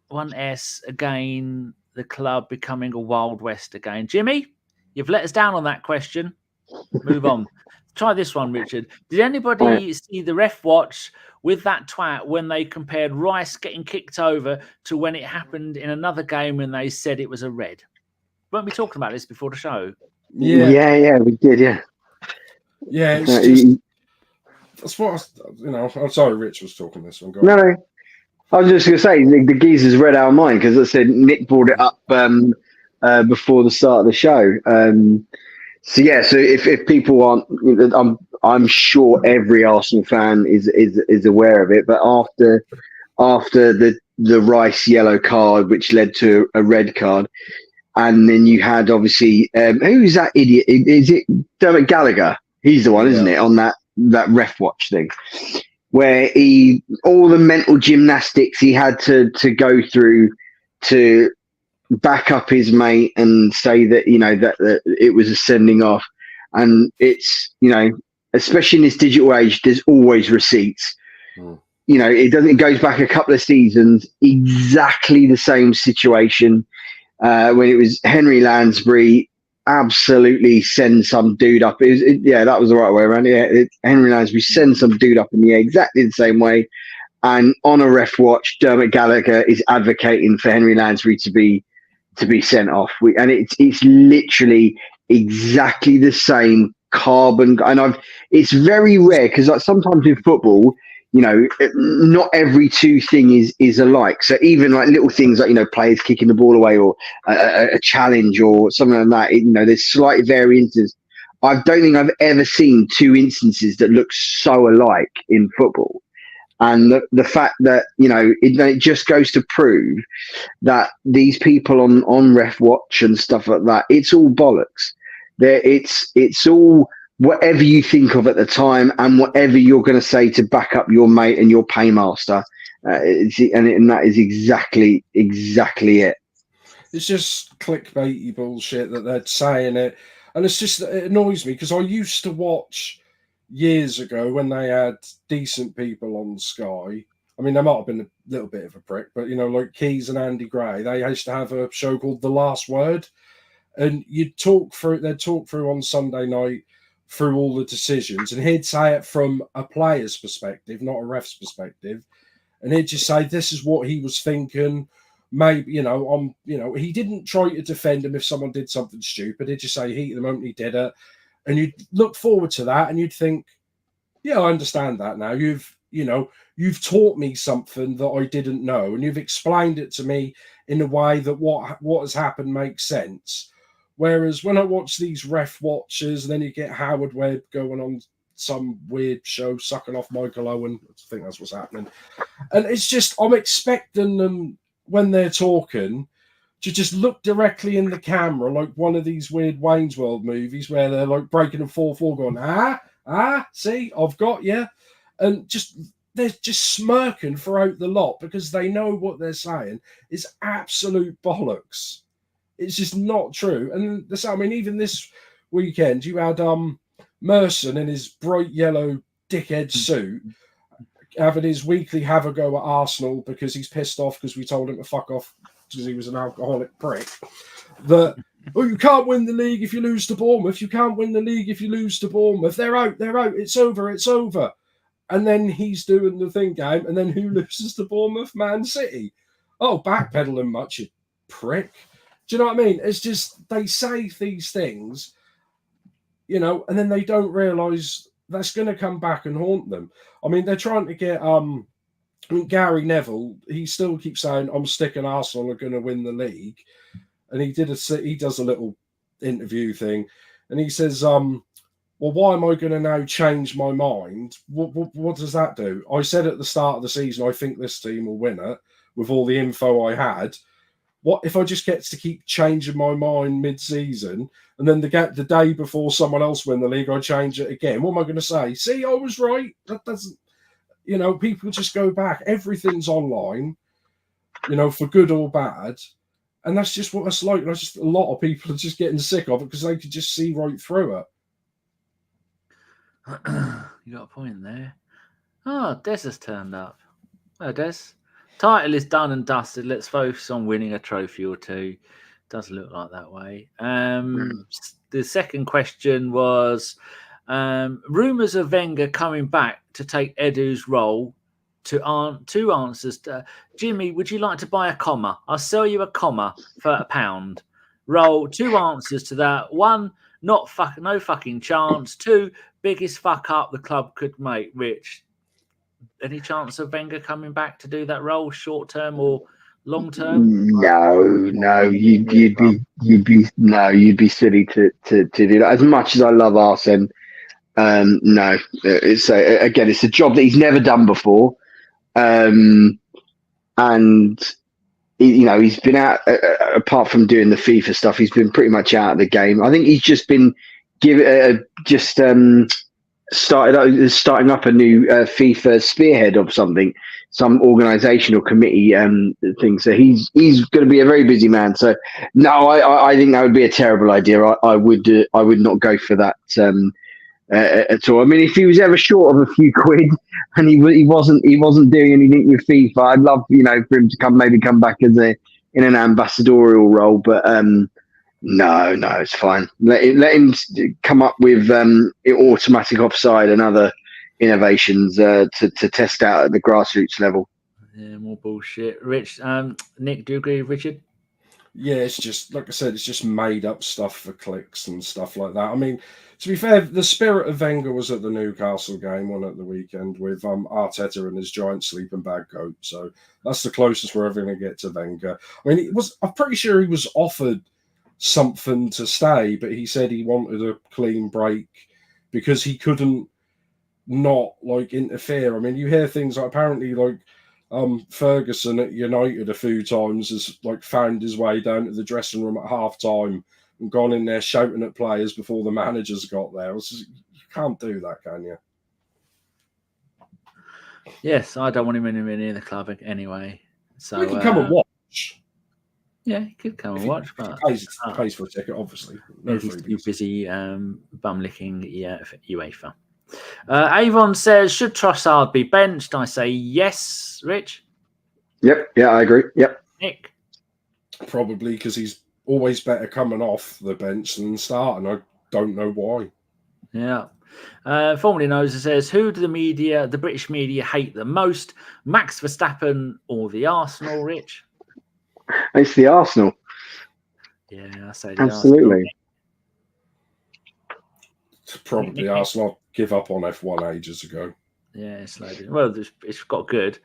1S again, the club becoming a Wild West again? Jimmy, you've let us down on that question. Move on. Try this one, Richard. Did anybody see the ref watch with that twat when they compared Rice getting kicked over to when it happened in another game when they said it was a red? Weren't we talking about this before the show? Yeah, we did, yeah. Yeah, it's just, that's what I'm sorry, Rich was talking this one. No. I was just going to say, the geezers read our mind, because I said Nick brought it up before the start of the show. So if people aren't, I'm sure every Arsenal fan is aware of it. But after the Rice yellow card, which led to a red card, and then you had obviously who's that idiot? Is it Dermot Gallagher? He's the one, isn't it? On that ref watch thing, where all the mental gymnastics he had to go through to back up his mate and say that that it was a sending off. And it's especially in this digital age, there's always receipts. It goes back a couple of seasons, exactly the same situation when it was Henry Lansbury absolutely send some dude up. That was the right way around. Henry Lansbury send some dude up in the air exactly the same way, and on a ref watch, Dermot Gallagher is advocating for Henry Lansbury to be sent off. And it's literally exactly the same carbon. And it's very rare, because sometimes in football, not every 2 thing is alike. So even little things like players kicking the ball away, or a challenge or something like that, there's slight variances. I don't think I've ever seen 2 instances that look so alike in football. And the fact that it just goes to prove that these people on ref watch and stuff like that, it's all bollocks. It's all whatever you think of at the time, and whatever you're going to say to back up your mate and your paymaster, and that is exactly it. It's just clickbaity bullshit that they're saying it, and it annoys me, because I used to watch years ago when they had decent people on Sky. I mean, they might have been a little bit of a prick, but like Keys and Andy Gray, they used to have a show called The Last Word, and they'd talk through on Sunday night through all the decisions, and he'd say it from a player's perspective, not a ref's perspective, and he'd just say this is what he was thinking. Maybe he didn't try to defend him if someone did something stupid. He'd just say heat of the moment he did it. And you'd look forward to that, and you'd think, yeah, I understand that now. You've taught me something that I didn't know, and you've explained it to me in a way that what has happened makes sense. Whereas when I watch these ref watchers, and then you get Howard Webb going on some weird show, sucking off Michael Owen. I think that's what's happening. And it's just, I'm expecting them, when they're talking, to just look directly in the camera, like one of these weird Wayne's World movies where they're like breaking a 4-4 going, see, I've got you. And they're just smirking throughout the lot because they know what they're saying is absolute bollocks. It's just not true. And I mean, even this weekend, you had Merson in his bright yellow dickhead suit having his weekly have a go at Arsenal because he's pissed off because we told him to fuck off because he was an alcoholic prick. You can't win the league if you lose to Bournemouth. You can't win the league if you lose to Bournemouth. They're out. It's over. And then he's doing the thing game. And then who loses to Bournemouth? Man City. Oh, backpedaling much, you prick. Do you know what I mean? It's just, they say these things, you know, and then they don't realise that's going to come back and haunt them. I mean, they're trying to get Gary Neville. He still keeps saying, "I'm sticking Arsenal are going to win the league," and he does a little interview thing, and he says, "Well, why am I going to now change my mind? What does that do? I said at the start of the season I think this team will win it with all the info I had. What if I just get to keep changing my mind mid-season, and then the day before someone else win the league, I change it again? What am I going to say? See, I was right. That doesn't, you know, people just go back. Everything's online, you know, for good or bad, and that's just what it's like. Just a lot of people are just getting sick of it because they could just see right through it." You got a point there. Oh, Des has turned up. Oh, Des. Title is done and dusted. Let's focus on winning a trophy or two. Does look like that way. The second question was rumours of Wenger coming back to take Edu's role. Two answers. Jimmy, would you like to buy a comma? I'll sell you a comma for £1. Roll. 2 answers to that. 1, no fucking chance. 2, biggest fuck up the club could make. Rich, any chance of Wenger coming back to do that role, short term or long term? No, you'd be silly to do that. As much as I love Arsene, no, it's a job that he's never done before, and he's been out. Apart from doing the FIFA stuff, he's been pretty much out of the game. I think he's just been starting up a new FIFA spearhead of something, some organisation or committee thing. So he's going to be a very busy man. So no, I think that would be a terrible idea. I would not go for that at all. I mean, if he was ever short of a few quid and he wasn't doing anything with FIFA, I'd love for him to come back as in an ambassadorial role. But no, it's fine. Let him come up with automatic offside and other innovations to test out at the grassroots level. Yeah, more bullshit. Rich, Nick, do you agree with Richard? Yeah, it's just, like I said, it's just made up stuff for clicks and stuff like that. I mean, to be fair, the spirit of Wenger was at the Newcastle game on at the weekend with Arteta and his giant sleeping bag coat. So that's the closest we're ever going to get to Wenger. I mean, I'm pretty sure he was offered something to stay, but he said he wanted a clean break because he couldn't not interfere. I mean, you hear things like apparently Ferguson at United a few times has found his way down to the dressing room at half time and gone in there shouting at players before the managers got there. You can't do that, can you? Yes, I don't want him anywhere near the club anyway. So we can come and watch. Yeah, he could come and watch, but pays for a ticket, obviously. He's too busy bum licking UEFA. Avon says, should Trossard be benched? I say yes. Rich? Yep. Yeah, I agree. Yep. Nick? Probably because he's always better coming off the bench than starting. I don't know why. Yeah. Formerly knows it says, who do the British media hate the most? Max Verstappen or the Arsenal, Rich? It's the Arsenal. Yeah, I say the Absolutely. Arsenal. It's probably Arsenal. Give up on F1 ages ago. Yeah, it's loaded. Well, it's got good.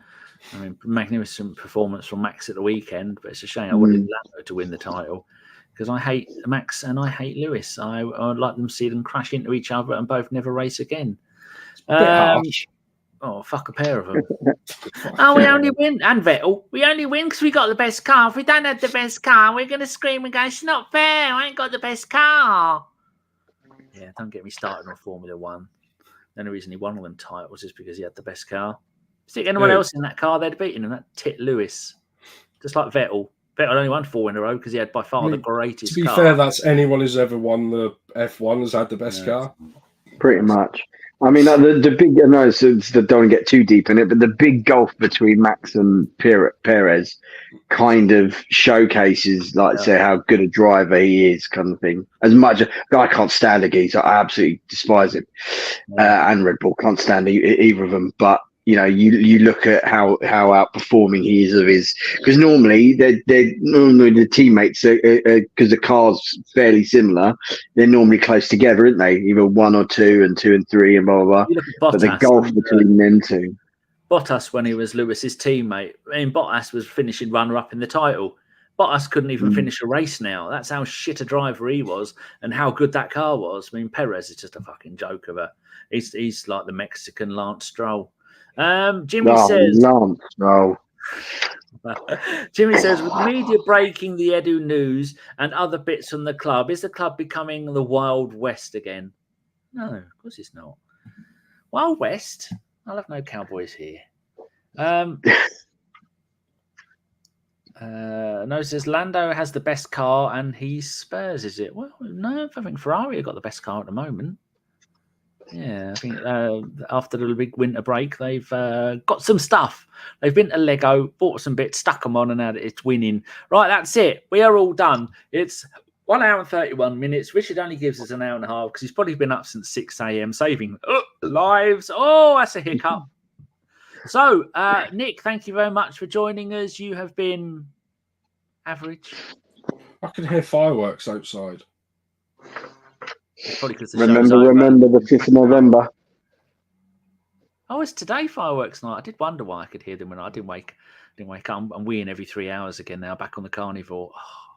I mean, magnificent performance from Max at the weekend, but it's a shame I wanted Leandro to win the title. because I hate Max and I hate Lewis. I'd like them to see them crash into each other and both never race again. A bit harsh. Oh, fuck a pair of them. We only win. And Vettel. We only win because we got the best car. If we don't have the best car, we're going to scream and go, it's not fair. I ain't got the best car. Yeah, don't get me started on Formula One. The only reason he won all them titles is because he had the best car. Stick anyone else in that car, they'd beaten him. That tit Lewis. Just like Vettel. Vettel only won 4 in a row because he had by far the greatest car. To be fair, that's anyone who's ever won the F1 has had the best car. Pretty much. I mean, the big, I know don't get too deep in it, but the big gulf between Max and Perez kind of showcases, say, how good a driver he is, kind of thing. As much as I can't stand the geezer, I absolutely despise him, and Red Bull can't stand either of them. But you look at how outperforming he is of his, because normally normally the teammates because the car's fairly similar, they're normally close together, aren't they? Either 1 or 2 and 2 and 3 and blah blah blah. But the gulf between them two. Bottas, when he was Lewis's teammate, Bottas was finishing runner-up in the title. Bottas couldn't even finish a race now. That's how shit a driver he was and how good that car was. I mean, Perez is just a fucking joke of a. He's like the Mexican Lance Stroll. Jimmy says, Jimmy says, with media breaking the Edu news and other bits from the club, is the club becoming the Wild West again? No, of course it's not. Wild West? I'll have no cowboys here. No, it says Lando has the best car and he's Spurs, is it? Well, no, I think Ferrari have got the best car at the moment. Yeah, I think after the big winter break, they've got some stuff. They've been to Lego, bought some bits, stuck them on, and now it's winning. Right, that's it. We are all done. It's 1 hour and 31 minutes. Richard only gives us an hour and a half because he's probably been up since 6 a.m. saving lives. Oh, that's a hiccup. So, Nick, thank you very much for joining us. You have been average. I can hear fireworks outside. Probably because remember the 5th of November. Oh, it's today fireworks night. I did wonder why I could hear them when I didn't wake up. I'm weeing every 3 hours again now, back on the carnivore.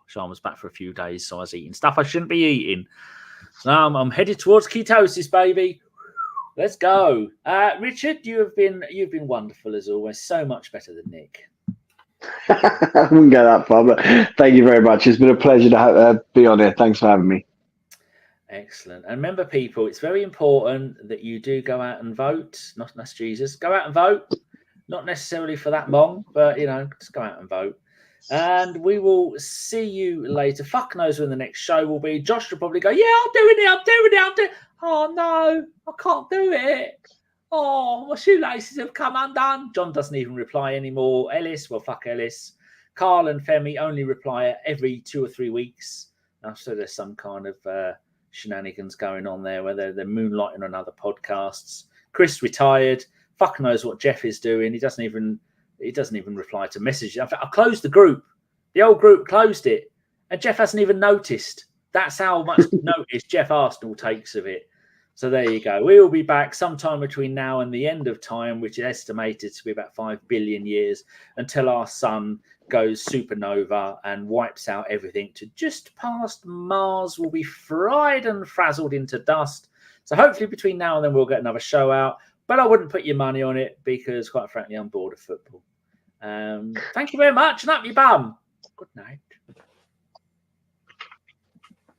Sean was back for a few days, so I was eating stuff I shouldn't be eating. So I'm headed towards ketosis, baby. Let's go. Richard, you've been wonderful as always. So much better than Nick. I wouldn't go that far, but thank you very much. It's been a pleasure to be on here. Thanks for having me. Excellent. And remember, people, it's very important that you do go out and vote. Not that's Jesus. Go out and vote. Not necessarily for that long, but, just go out and vote. And we will see you later. Fuck knows when the next show will be. Josh will probably go, yeah, I'm doing it. Oh, no, I can't do it. Oh, my shoelaces have come undone. John doesn't even reply anymore. Ellis, well, fuck Ellis. Carl and Femi only reply every 2 or 3 weeks. So there's some kind of shenanigans going on there where they're moonlighting on other podcasts. Chris retired. Fuck knows what Jeff is doing. He doesn't even reply to messages. In fact, I closed the group. The old group closed it, and Jeff hasn't even noticed. That's how much notice Jeff Arsenal takes of it. So there you go. We will be back sometime between now and the end of time, which is estimated to be about 5 billion years, until our sun goes supernova and wipes out everything to just past Mars. Will be fried and frazzled into dust. So hopefully between now and then we'll get another show out. But I wouldn't put your money on it because, quite frankly, I'm bored of football. Thank you very much. And up your bum. Good night.